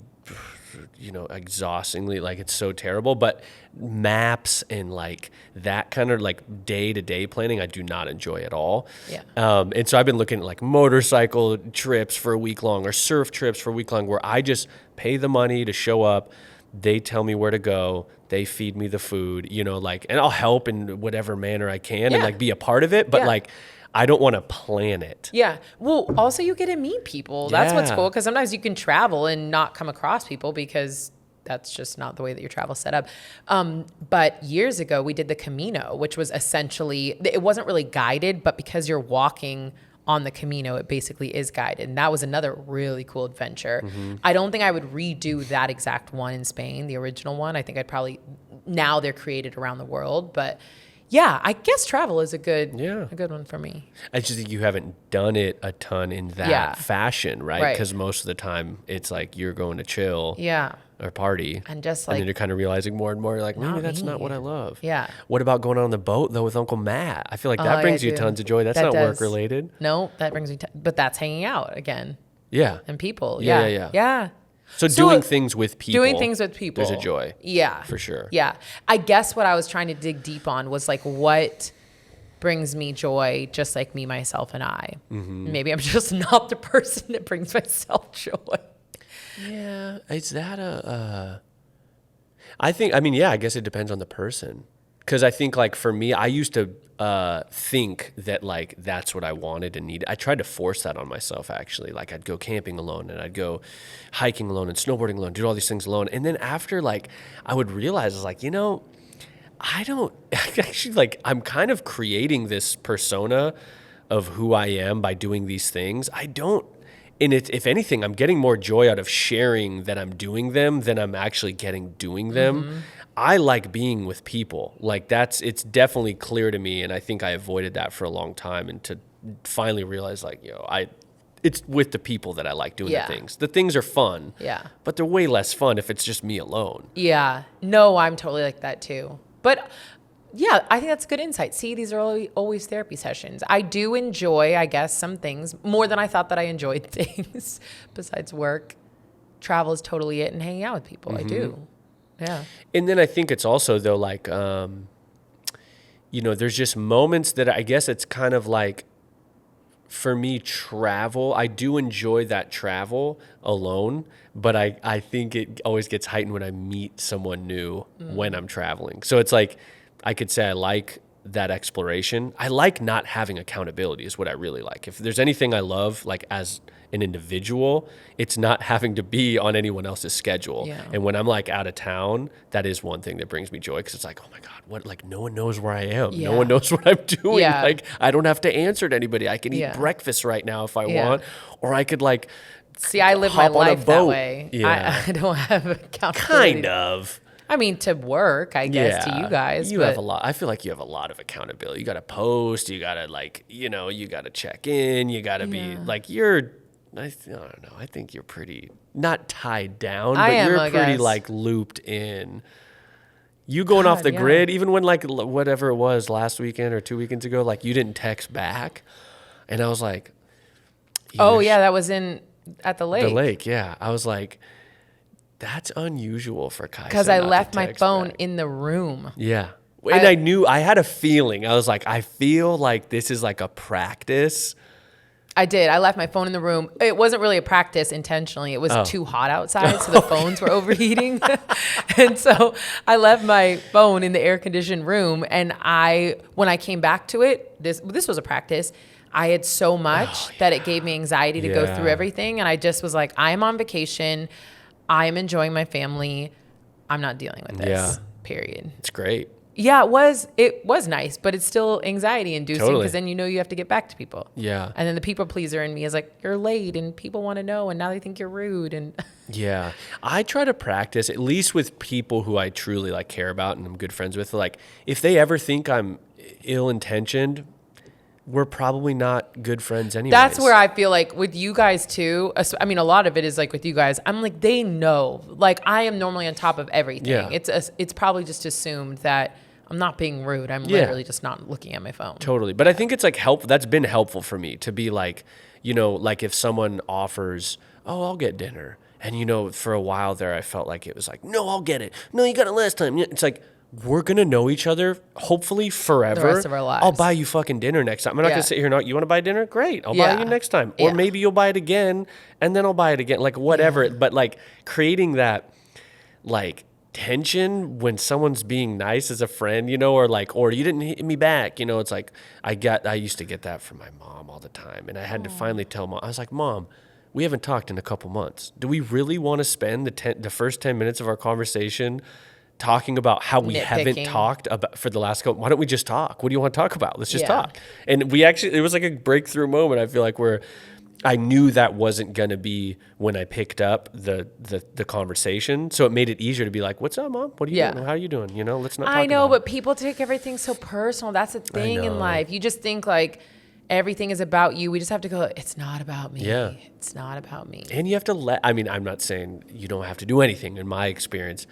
exhaustingly, like it's so terrible, but maps and like that kind of like day-to-day planning I do not enjoy at all. And so I've been looking at like motorcycle trips for a week long or surf trips for a week long where I just pay the money to show up, they tell me where to go, they feed me the food, and I'll help in whatever manner I can and like be a part of it, but like I don't want to plan it. Yeah. Well, also you get to meet people. That's what's cool because sometimes you can travel and not come across people because that's just not the way that your travel's set up. But years ago, we did the Camino, which was essentially, it wasn't really guided, but because you're walking on the Camino, it basically is guided. And that was another really cool adventure. I don't think I would redo that exact one in Spain, the original one. I think I'd probably, now they're created around the world, but yeah, I guess travel is a good one for me. I just think you haven't done it a ton in that fashion, right? Because most of the time it's like you're going to chill or party. And just and like, then you're kind of realizing more and more, you're like, maybe that's not what I love. Yeah. What about going on the boat though with Uncle Matt? I feel like that brings you tons of joy. That's not work related. No, that brings me, but that's hanging out again. Yeah. And people. Yeah. So doing things with people. There's a joy. Yeah. For sure. Yeah. I guess what I was trying to dig deep on was like what brings me joy, just like me, myself, and I. Maybe I'm just not the person that brings myself joy. Yeah. Is that I guess it depends on the person. Because I think like for me, I used to think that like that's what I wanted and needed. I tried to force that on myself actually. Like I'd go camping alone and I'd go hiking alone and snowboarding alone, do all these things alone. And then after like I would realize I was like, I don't actually like, I'm kind of creating this persona of who I am by doing these things. I don't, and if anything, I'm getting more joy out of sharing that I'm doing them than I'm actually getting doing them. Mm-hmm. I like being with people. Like it's definitely clear to me. And I think I avoided that for a long time, and to finally realize like, it's with the people that I like doing the things. The things are fun, but they're way less fun if it's just me alone. Yeah. No, I'm totally like that too. But yeah, I think that's good insight. See, these are always therapy sessions. I do enjoy, I guess, some things more than I thought that I enjoyed things besides work. Travel is totally it, and hanging out with people. Mm-hmm. I do. Yeah. And then I think it's also though, like, there's just moments that I guess it's kind of like, for me, travel, I do enjoy that travel alone, but I think it always gets heightened when I meet someone new when I'm traveling. So it's like, I could say I like that exploration. I like not having accountability is what I really like. If there's anything I love, like as an individual, it's not having to be on anyone else's schedule. Yeah. And when I'm like out of town, that is one thing that brings me joy, because it's like, oh my God, what, like no one knows where I am. Yeah. No one knows what I'm doing. Yeah. Like I don't have to answer to anybody. I can eat breakfast right now if I want, or I could like, see, I live my life that way. Yeah. I don't have accountability. Kind of. I mean, to work, I guess, to you guys. You have a lot. I feel like you have a lot of accountability. You got to post. You got to like, you got to check in. You got to be like, I don't know. I think you're pretty, not tied down, but you're pretty like looped in. You going off the grid, even when like whatever it was last weekend or 2 weekends ago, like you didn't text back. And I was like, that was at the lake. The lake, yeah. I was like, that's unusual for Kaisa. Because I left my phone in the room. Yeah. And I knew, I had a feeling. I was like, I feel like this is like a practice. I did. I left my phone in the room. It wasn't really a practice intentionally. It was too hot outside, so the phones were overheating. And so I left my phone in the air-conditioned room. And when I came back to it, this was a practice. I had so much that it gave me anxiety to go through everything. And I just was like, I am on vacation. I am enjoying my family. I'm not dealing with this, period. It's great. Yeah, it was nice, but it's still anxiety inducing, because then you have to get back to people. Yeah. And then the people pleaser in me is like, you're late and people want to know, and now they think you're rude. And yeah. I try to practice, at least with people who I truly like care about and I'm good friends with. Like if they ever think I'm ill-intentioned, we're probably not good friends anyways. That's where I feel like with you guys too. I mean, a lot of it is like with you guys, I'm like, they know, like I am normally on top of everything. Yeah. It's probably just assumed that I'm not being rude. I'm literally just not looking at my phone. Totally. But I think it's like helpful. That's been helpful for me to be like, like if someone offers, I'll get dinner. And for a while there, I felt like it was like, no, I'll get it. No, you got it last time. It's like, we're going to know each other, hopefully forever. The rest of our lives. I'll buy you fucking dinner next time. I'm not going to sit here and you want to buy dinner? Great. I'll buy you next time. Or maybe you'll buy it again, and then I'll buy it again. Like, whatever. Yeah. But, like, creating that, like, tension when someone's being nice as a friend, or you didn't hit me back. It's like, I used to get that from my mom all the time. And I had to finally tell Mom, I was like, Mom, we haven't talked in a couple months. Do we really want to spend the first 10 minutes of our conversation talking about how we haven't talked about for the last couple? Why don't we just talk? What do you want to talk about? Let's just talk. And it was like a breakthrough moment. I feel like where I knew that wasn't going to be when I picked up the conversation. So it made it easier to be like, what's up, Mom? What are you doing? How are you doing? Let's not talk I know, about but people take everything so personal. That's the thing in life. You just think like everything is about you. We just have to go, it's not about me. Yeah. It's not about me. And you have to I'm not saying you don't have to do anything in my experience.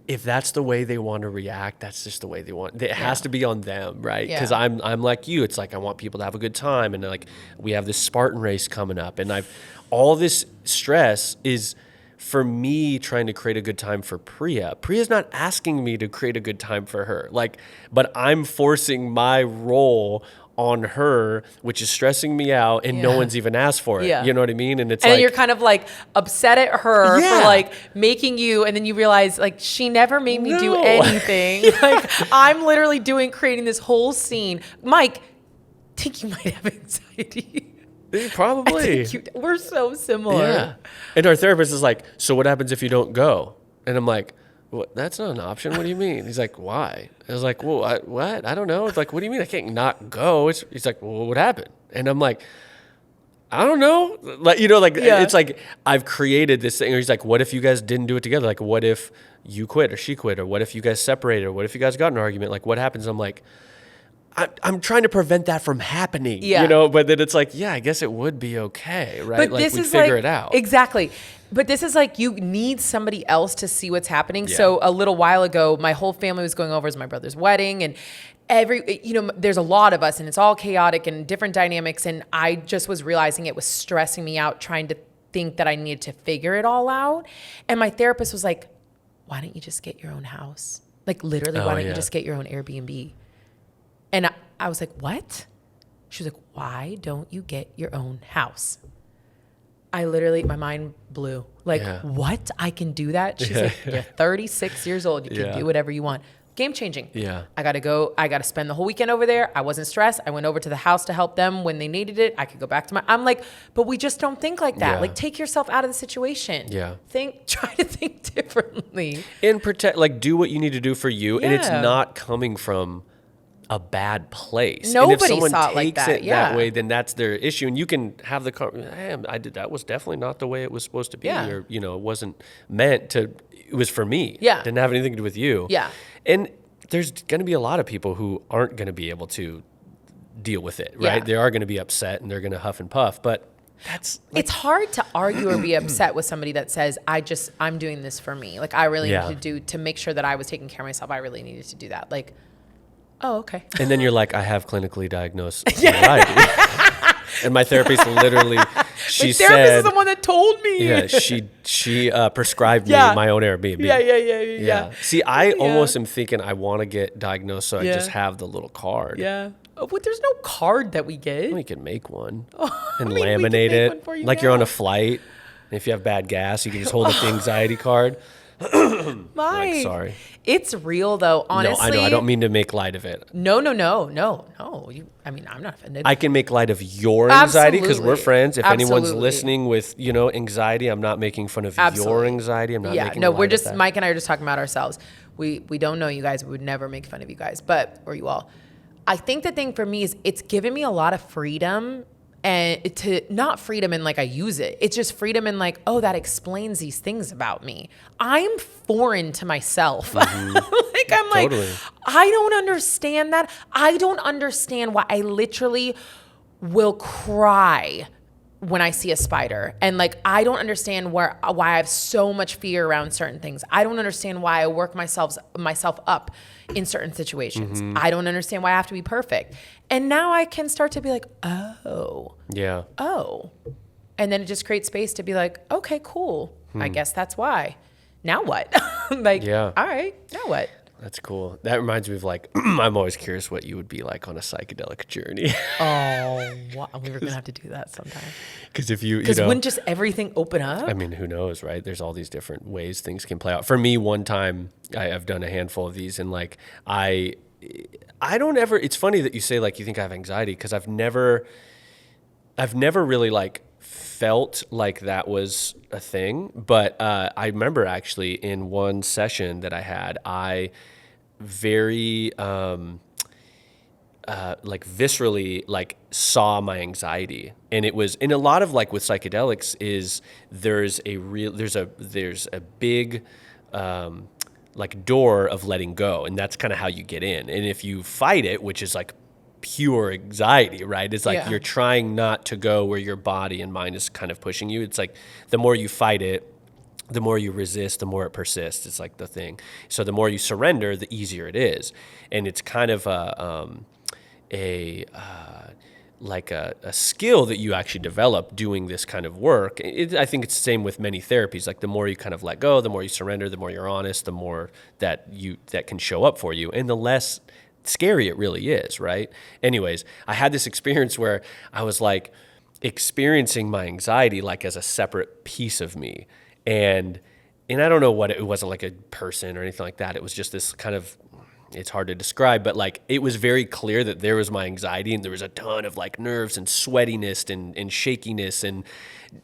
If that's the way they want to react, that's just the way they want. It has to be on them, right? Because I'm like you. It's like I want people to have a good time, and like we have this Spartan race coming up, and all this stress is for me trying to create a good time for Priya. Priya's not asking me to create a good time for her, but I'm forcing my role on her, which is stressing me out, and no one's even asked for it. Yeah. You know what I mean? And you're kind of like upset at her for like making you, and then you realize like she never made me do anything. Like I'm literally creating this whole scene. Mike, I think you might have anxiety. Probably. We're so similar. Yeah. And our therapist is like, so what happens if you don't go? And I'm like, what? That's not an option. What do you mean? He's like, why? I was like, well, what? I don't know. It's like, what do you mean I can't not go? He's like, well, what happened? And I'm like, I don't know. Like, it's like I've created this thing. Or he's like, what if you guys didn't do it together? Like, what if you quit or she quit? Or what if you guys separated? Or what if you guys got in an argument? Like, what happens? I'm like, I'm trying to prevent that from happening, but then it's like, I guess it would be okay, right? But like this we is figure it out. Exactly. But this is like, you need somebody else to see what's happening. Yeah. So a little while ago, my whole family was going over as my brother's wedding, and there's a lot of us, and it's all chaotic and different dynamics. And I just was realizing it was stressing me out, trying to think that I needed to figure it all out. And my therapist was like, why don't you just get your own house? Like literally, why don't you just get your own Airbnb? And I was like, what? She was like, why don't you get your own house? I literally, my mind blew. Like, what? I can do that? She's like, you're 36 years old. You can do whatever you want. Game changing. Yeah. I got to go. I got to spend the whole weekend over there. I wasn't stressed. I went over to the house to help them when they needed it. I could go back to I'm like, but we just don't think like that. Like, take yourself out of the situation. Yeah. Try to think differently. And do what you need to do for you. Yeah. And it's not coming from a bad place. Nobody and if someone saw takes it like that. That way, then that's their issue. And you can have the I did that was definitely not the way it was supposed to be, or it wasn't meant to. It was for me. Yeah, didn't have anything to do with you. Yeah, and there's going to be a lot of people who aren't going to be able to deal with it. Right, they are going to be upset and they're going to huff and puff, but. It's hard to argue or be upset with somebody that says, I'm doing this for me. Like, I really need to make sure that I was taking care of myself. I really needed to do that. Like, oh, okay. And then you're like, I have clinically diagnosed anxiety. And my therapist literally, she said. My therapist is the one that told me. Yeah, she prescribed me my own Airbnb. Yeah. See, I almost am thinking I want to get diagnosed so I just have the little card. Yeah. Oh, but there's no card that we get. We can make one and laminate it. Like you're on a flight. And if you have bad gas, you can just hold up the anxiety card. Mike, like, sorry. It's real though, honestly. No, I know. I don't mean to make light of it. No. I'm not offended. I can make light of your anxiety because we're friends. If anyone's listening with, anxiety, I'm not making fun of your anxiety. I'm not making light we're just, of that. Mike and I are just talking about ourselves. We don't know you guys. We would never make fun of you guys, or you all. I think the thing for me is it's given me a lot of freedom, and to not freedom in like I use it. It's just freedom in like, oh, that explains these things about me. I'm foreign to myself. Mm-hmm. Totally. I don't understand that. I don't understand why I literally will cry when I see a spider. And like, I don't understand why I have so much fear around certain things. I don't understand why I work myself up in certain situations. Mm-hmm. I don't understand why I have to be perfect. And now I can start to be like, oh. Yeah. Oh. And then it just creates space to be like, okay, cool. I guess that's why. Now what? All right, now what? That's cool. That reminds me of like, I'm always curious what you would be like on a psychedelic journey. We were going to have to do that sometime. Because wouldn't just everything open up? I mean, who knows, right? There's all these different ways things can play out. For me, one time, I've done a handful of these, and like, I don't ever, it's funny that you say like, you think I have anxiety, because I've never really like felt like that was a thing. But I remember actually in one session that I had, I very like viscerally like saw my anxiety. And it was, in a lot of like with psychedelics is there's a big like door of letting go, and that's kind of how you get in. And if you fight it, which is like pure anxiety, right? It's like you're trying not to go where your body and mind is kind of pushing you. It's like the more you fight it, the more you resist, the more it persists. It's like the thing. So the more you surrender, the easier it is. And it's kind of a skill that you actually develop doing this kind of work. I think it's the same with many therapies. Like the more you kind of let go, the more you surrender, the more you're honest, the more that can show up for you, and the less scary it really is, right? Anyways, I had this experience where I was like experiencing my anxiety like as a separate piece of me. And I don't know what it wasn't like a person or anything like that. It was just this kind of, it's hard to describe, but like it was very clear that there was my anxiety and there was a ton of like nerves and sweatiness and shakiness and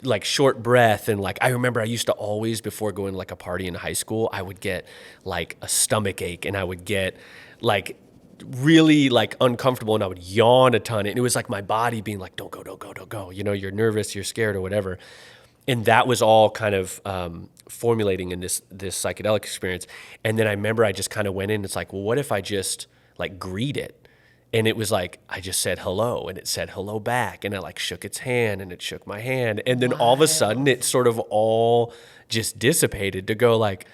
like short breath. And like, I remember I used to always, before going to like a party in high school, I would get like a stomach ache and I would get like really like uncomfortable and I would yawn a ton. And it was like my body being like, don't go. You know, you're nervous, you're scared or whatever. And that was all kind of formulating in this psychedelic experience. And then I remember I just kind of went in. It's like, well, what if I just like greet it? And it was like, I just said hello and it said hello back. And I like shook its hand and it shook my hand. And then all of a sudden it sort of all just dissipated to go like,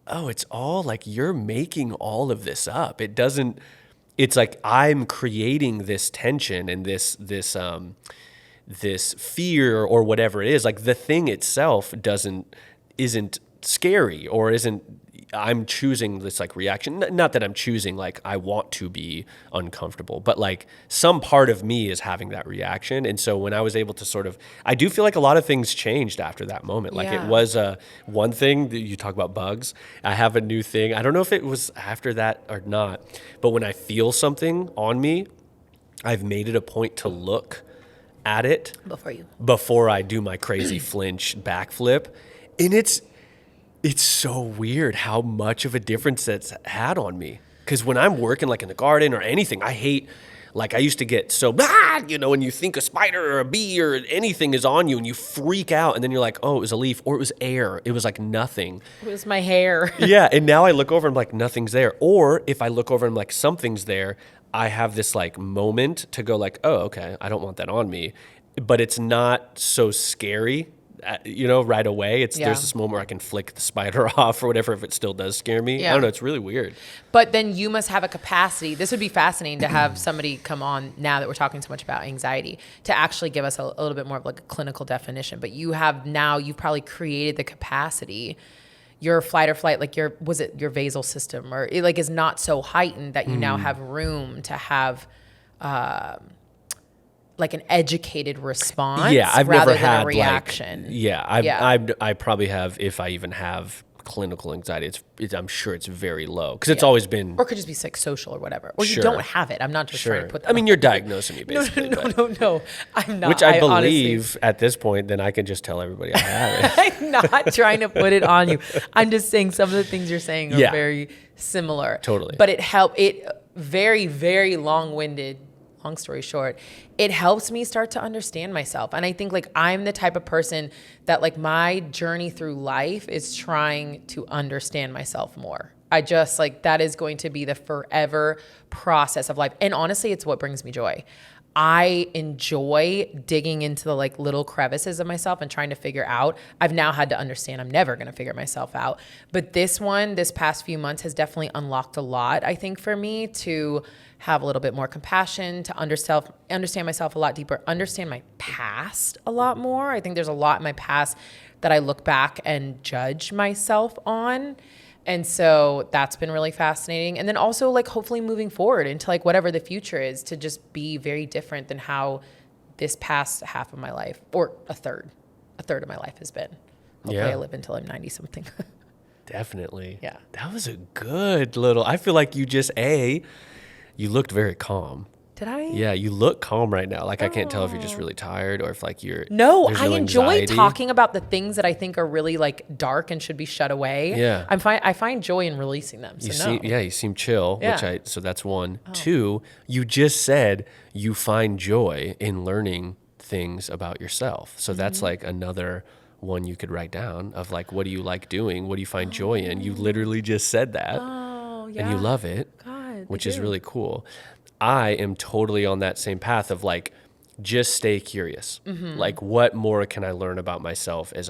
oh, it's all like you're making all of this up. It doesn't, it's like I'm creating this tension and this fear or whatever it is. Like the thing itself isn't scary or isn't, I'm choosing this like reaction. Not that I'm choosing like I want to be uncomfortable, but like some part of me is having that reaction. And so when I was able to sort of, I do feel like a lot of things changed after that moment. Like it was one thing that you talk about bugs. I have a new thing. I don't know if it was after that or not, but when I feel something on me, I've made it a point to look at it before I do my crazy flinch backflip. And it's so weird how much of a difference that's had on me. Because when I'm working like in the garden or anything, I hate, like I used to get so, when you think a spider or a bee or anything is on you and you freak out and then you're like, oh, it was a leaf or it was air. It was like nothing. It was my hair. Yeah. And now I look over and I'm like, nothing's there. Or if I look over and I'm like, something's there, I have this like moment to go like, oh, okay, I don't want that on me. But it's not so scary. Right away. There's this moment where I can flick the spider off or whatever if it still does scare me. Yeah. I don't know. It's really weird. But then you must have a capacity. This would be fascinating to have somebody come on now that we're talking so much about anxiety to actually give us a little bit more of like a clinical definition. But you've probably created the capacity. Your fight or flight, like your vasal system or it like is not so heightened that you now have room to have like an educated response I've rather never than had a reaction. I probably have, if I even have clinical anxiety, I'm sure it's very low because it's always been. Or it could just be psychosocial or whatever. Or Sure. you don't have it. I'm not just trying to put that. I mean, you're diagnosing me basically. No. I'm not. Which I believe at this point, then I can just tell everybody I have it. I'm not trying to put it on you. I'm just saying some of the things you're saying are very similar. Totally. But it very, very long-winded. Long story short, it helps me start to understand myself. And I think like I'm the type of person that like my journey through life is trying to understand myself more. I just like, that is going to be the forever process of life. And honestly, it's what brings me joy. I enjoy digging into the like little crevices of myself and trying to figure out. I've now had to understand I'm never going to figure myself out. But this past few months has definitely unlocked a lot, I think, for me to have a little bit more compassion, to understand myself a lot deeper, understand my past a lot more. I think there's a lot in my past that I look back and judge myself on. And so that's been really fascinating. And then also like hopefully moving forward into like whatever the future is to just be very different than how this past half of my life or a third of my life has been. Hopefully I live until I'm 90 something. Definitely. Yeah. That was a good I feel like you just, you looked very calm. Did I? Yeah, you look calm right now. Like I can't tell if you're just really tired or if like you're. No, I enjoy anxiety. talking about the things that I think are really like dark and should be shut away. Yeah. I find joy in releasing them. So You seem chill, Yeah. so that's one. Oh. Two, you just said you find joy in learning things about yourself. So that's like another one you could write down of like, what do you like doing? What do you find joy in? You literally just said that. Oh, yeah. And you love it, God, which is really cool. I am totally on that same path of like, just stay curious. Like, what more can I learn about myself as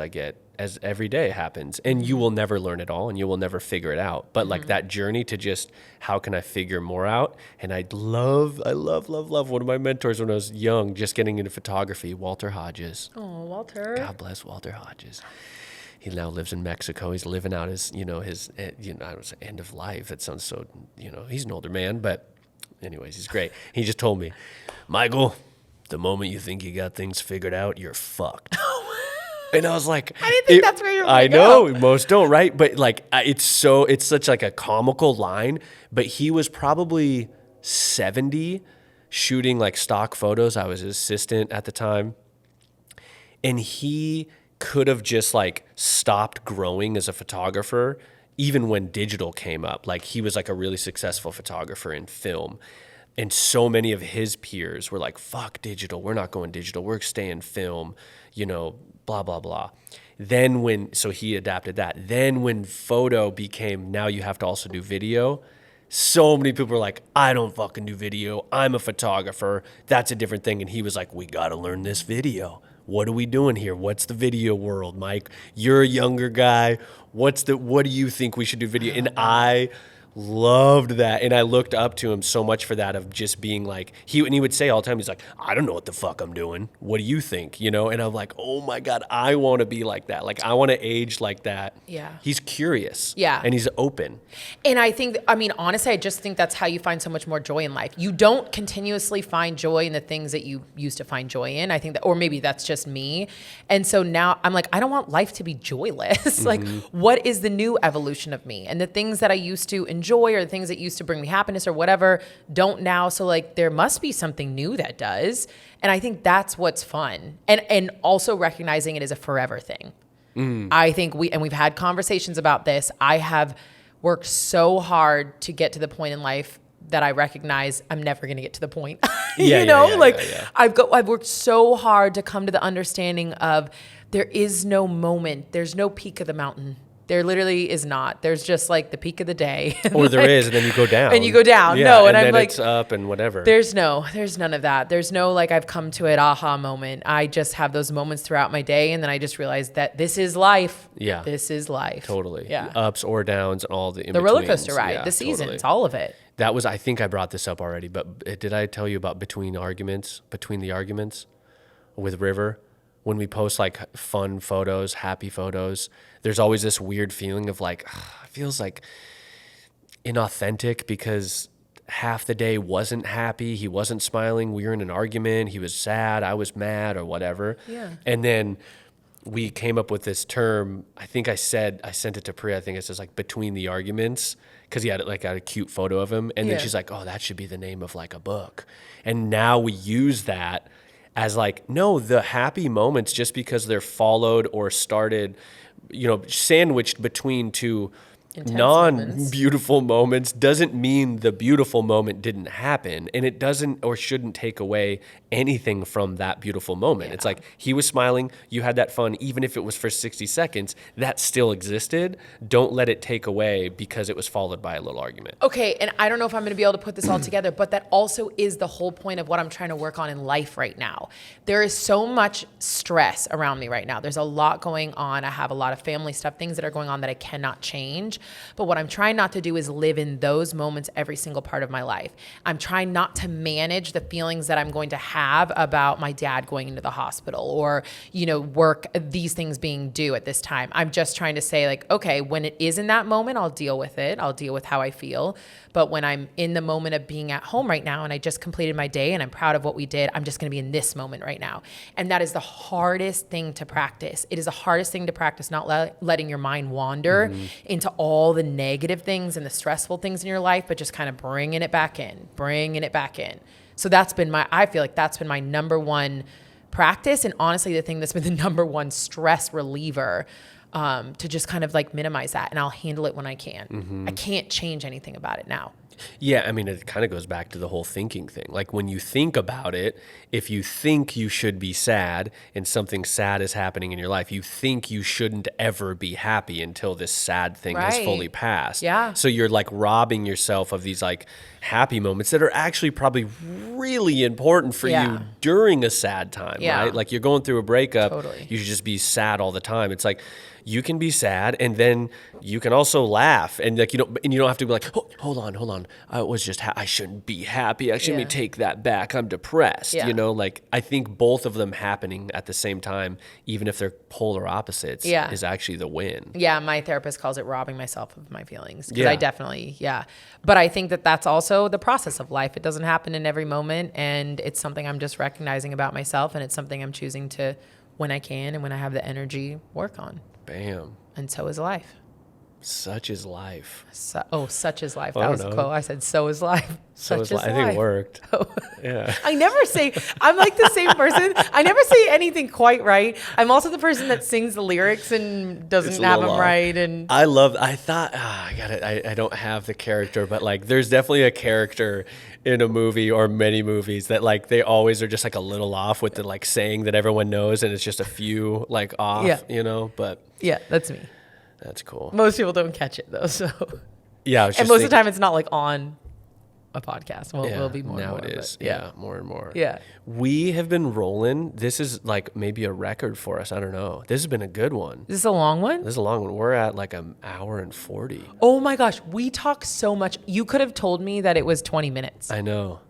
every day happens? And you will never learn it all and you will never figure it out. But like that journey to just, how can I figure more out? And I love one of my mentors when I was young, just getting into photography, Walter Hodges. Oh, Walter. God bless Walter Hodges. He now lives in Mexico. He's living out his, I don't say end of life. That sounds so, he's an older man, but anyways, he's great. He just told me, Michael, the moment you think you got things figured out, you're fucked. And I was like, I didn't think that's where you were I gonna know, go. most don't, right? But like, it's such like a comical line, but he was probably 70 shooting like stock photos. I was his assistant at the time. And he could have just like stopped growing as a photographer even when digital came up. Like he was like a really successful photographer in film. And so many of his peers were like, fuck digital. We're not going digital. We're staying film, blah, blah, blah. So he adapted that. Then when photo became, now you have to also do video, so many people were like, I don't fucking do video. I'm a photographer. That's a different thing. And he was like, we got to learn this video. What are we doing here? What's the video world, Mike? You're a younger guy. What do you think we should do video? And I loved that. And I looked up to him so much for that, of just being like, he would say all the time, he's like, I don't know what the fuck I'm doing. What do you think? And I'm like, oh my God, I want to be like that. Like I want to age like that. Yeah. He's curious. Yeah. And he's open. And honestly, I just think that's how you find so much more joy in life. You don't continuously find joy in the things that you used to find joy in. I think that, or maybe that's just me. And so now I'm like, I don't want life to be joyless. Like, what is the new evolution of me? And the things that I used to enjoy, or the things that used to bring me happiness or whatever, don't now. So like, there must be something new that does. And I think that's what's fun. And also recognizing it as a forever thing. I think we've had conversations about this. I have worked so hard to get to the point in life that I recognize I'm never going to get to the point. I've worked so hard to come to the understanding of there is no moment. There's no peak of the mountain. There literally is not. There's just like the peak of the day. Or there is, and then you go down. And you go down. Yeah, no, and then I'm like, it's up and whatever. There's none of that. There's no like I've come to an aha moment. I just have those moments throughout my day, and then I just realize that this is life. Yeah. This is life. Totally. Yeah. Ups or downs and all the The roller coaster ride, the seasons, all of it. That was, I think I brought this up already, but did I tell you about between the arguments with River? When we post like fun photos, happy photos, there's always this weird feeling of like, it feels like inauthentic because half the day wasn't happy. He wasn't smiling. We were in an argument. He was sad. I was mad or whatever. Yeah. And then we came up with this term. I think I sent it to Priya. I think it says like between the arguments, because he had a cute photo of him. And then she's like, oh, that should be the name of like a book. And now we use that as like, no, the happy moments, just because they're followed or started, sandwiched between two non-beautiful moments doesn't mean the beautiful moment didn't happen, and it doesn't or shouldn't take away anything from that beautiful moment. It's like he was smiling, you had that fun, even if it was for 60 seconds, that still existed. Don't let it take away because it was followed by a little argument. Okay, and I don't know if I'm going to be able to put this all together, but that also is the whole point of what I'm trying to work on in life right now. There is so much stress around me right now. There's a lot going on. I have a lot of family stuff, things that are going on that I cannot change. But what I'm trying not to do is live in those moments every single part of my life. I'm trying not to manage the feelings that I'm going to have about my dad going into the hospital or, work, these things being due at this time. I'm just trying to say like, okay, when it is in that moment, I'll deal with it. I'll deal with how I feel. But when I'm in the moment of being at home right now and I just completed my day and I'm proud of what we did, I'm just going to be in this moment right now. And that is the hardest thing to practice. It is the hardest thing to practice, not letting your mind wander into all the negative things and the stressful things in your life, but just kind of bringing it back in. So I feel like that's been my number one practice. And honestly, the thing that's been the number one stress reliever, to just kind of like minimize that, and I'll handle it when I can. I can't change anything about it now. Yeah, I mean, it kind of goes back to the whole thinking thing. Like when you think about it, if you think you should be sad and something sad is happening in your life, you think you shouldn't ever be happy until this sad thing has fully passed. Yeah. So you're like robbing yourself of these like happy moments that are actually probably really important for you during a sad time, right? Like you're going through a breakup, you should just be sad all the time. It's like, you can be sad and then you can also laugh, and like you don't have to be like, oh, hold on, I was just I shouldn't be happy. Actually, let me take that back. I'm depressed. Like I think both of them happening at the same time, even if they're polar opposites, is actually the win. Yeah, my therapist calls it robbing myself of my feelings, because I definitely But I think that that's also the process of life. It doesn't happen in every moment, and it's something I'm just recognizing about myself, and it's something I'm choosing to when I can and when I have the energy, work on. Bam. And so is life. Such is life. Such is life. Well, That was a quote. I said, so is life. So Such is is life. I think life. it worked. Oh. Yeah. I never say, I'm like the same person. I never say anything quite right. I'm also the person that sings the lyrics and It's doesn't a have little them off. right. And I thought, I don't have the character, but like there's definitely a character in a movie or many movies that like they always are just like a little off with the like saying that everyone knows and it's just a few like off, Yeah. you know, but yeah, that's me. that's cool. Most people don't catch it though. So, Yeah. I was and just most of the thinking- time it's not like on a podcast. Well, Yeah, it'll be more. now and more, it is. but Yeah, more and more. Yeah. We have been rolling. This is like maybe a record for us. I don't know. This has been a good one. Is this a long one? This is a long one. We're at like an hour and 40. Oh my gosh, we talk so much. You could have told me that it was 20 minutes. I know.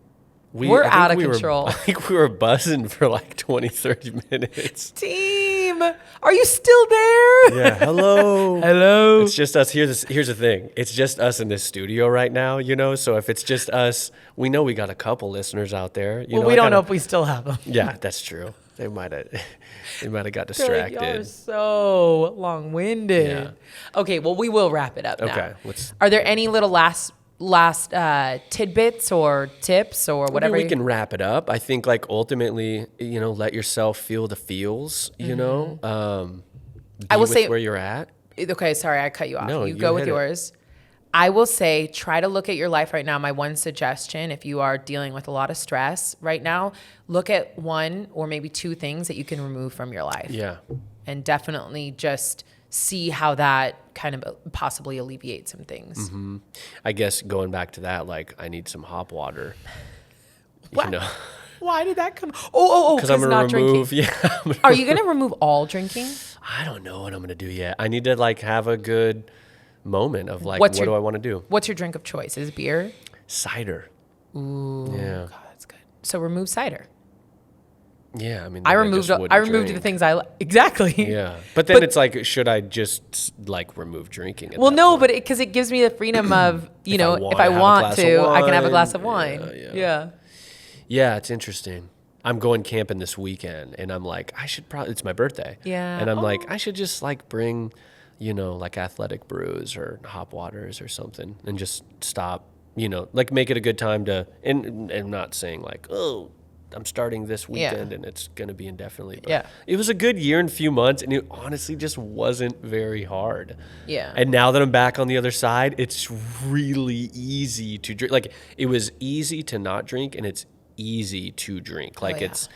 We're I think out of we control. I think we were buzzing for like 20, 30 minutes. Team, are you still there? Yeah. Hello. Hello. It's just us. Here's the thing. It's just us in this studio right now, you know? So if it's just us, we know we got a couple listeners out there. You Well, know, we I don't know gotta- if we still have them. Yeah, that's true. They might have got They're like, distracted. y'all are so long-winded. Yeah. Okay, well, we will wrap it up now. Okay, let's- Are there any little last tidbits or tips or whatever? Maybe we can wrap it up. I think like ultimately, you know, let yourself feel the feels, you know, I will with say- where you're at. Okay, sorry, I cut you off. No, you you go with hit it. yours. I will say, try to look at your life right now. My one suggestion, if you are dealing with a lot of stress right now, look at one or maybe two things that you can remove from your life. Yeah. And definitely just see how that kind of possibly alleviates some things. I guess going back to that, like I need some hop water. What? You know, Why did that come? Oh, because I'm gonna not remove. drinking. Yeah. Are you going to remove all drinking? I don't know what I'm gonna do yet. I need to like have a good moment of like, What's what your- do I want to do? What's your drink of choice? Is it beer? Cider. Ooh, Yeah. God, that's good. So remove cider. Yeah. I mean, I then removed. just wouldn't I removed the drink. things I exactly. Yeah, but then it's like, should I just like remove drinking? At Well, that no, point? but because it gives me the freedom of if I wanna have a want glass of to, I can have a wine. glass of wine. Yeah. Yeah, it's interesting. I'm going camping this weekend, and I'm like, I should probably. It's my birthday. Yeah. And I'm like, Oh. I should just like bring, you know, like athletic brews or hop waters or something, and just stop. You know, like make it a good time to. And I'm not saying like, oh, I'm starting this Yeah. weekend and it's gonna be indefinitely. But Yeah. it was a good year and few months, and it honestly just wasn't very hard. Yeah. And now that I'm back on the other side, it's really easy to drink. Like it was easy to not drink, and it's easy to drink. Like yeah. it's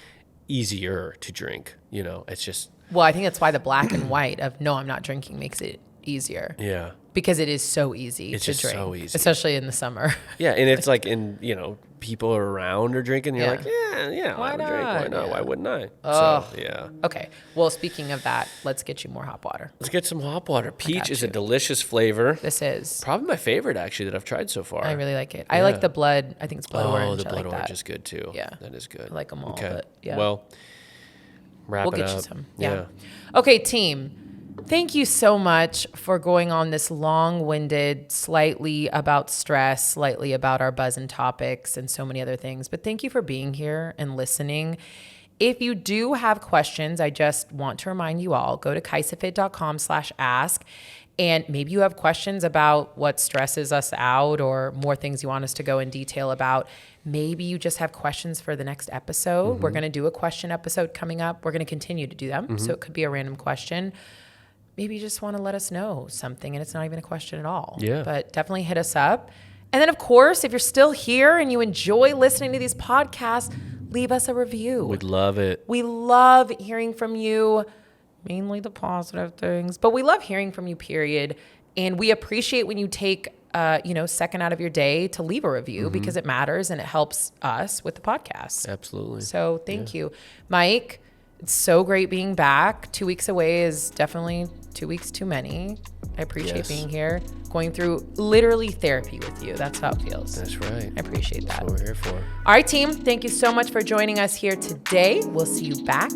easier to drink. You know, it's just Well, I think that's why the black and white of no, I'm not drinking makes it easier yeah, because it is so easy It's to just drink, so easy. especially in the summer. yeah. And it's like people are around or drinking. You're Yeah. like, yeah, I'll Why have a drink. Why not? not? Yeah. Why wouldn't I? Ugh. So yeah. Okay. Well, speaking of that, let's get you more hot water. Let's get some hop water. Peach got is a you. delicious flavor. This is. Probably my favorite actually that I've tried so far. I really like it. I like Yeah. the blood. I think it's blood orange. Oh, the I blood like orange that. is good too. Yeah. That is good. I like 'em all, Okay. but yeah. Well, wrap We'll it get up. you some. Yeah. Okay, team. Thank you so much for going on this long-winded, slightly about stress, slightly about our buzzin topics and so many other things. But thank you for being here and listening. If you do have questions, I just want to remind you all, go to kaisafit.com/ask. And maybe you have questions about what stresses us out or more things you want us to go in detail about. Maybe you just have questions for the next episode. We're going to do a question episode coming up. We're going to continue to do them. So it could be a random question. Maybe you just want to let us know something and it's not even a question at all. Yeah. But definitely hit us up. And then, of course, if you're still here and you enjoy listening to these podcasts, leave us a review. We'd love it. We love hearing from you, mainly the positive things, but we love hearing from you, period. And we appreciate when you take, second out of your day to leave a review because it matters and it helps us with the podcast. Absolutely. So thank you. Mike, it's so great being back. 2 weeks away is definitely 2 weeks too many. I appreciate Yes. being here, going through literally therapy with you. That's how it feels. That's right. I appreciate that. That's what we're here for. All right, team. Thank you so much for joining us here today. We'll see you back.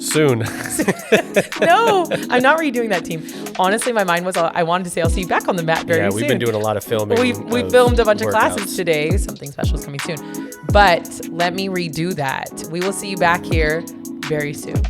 Soon. No, I'm not redoing that, team. Honestly, my mind was, I wanted to say I'll see you back on the mat very Yeah, soon. we've been doing a lot of filming. We of filmed a bunch of workouts. classes today. Something special is coming soon. But let me redo that. We will see you back here very soon.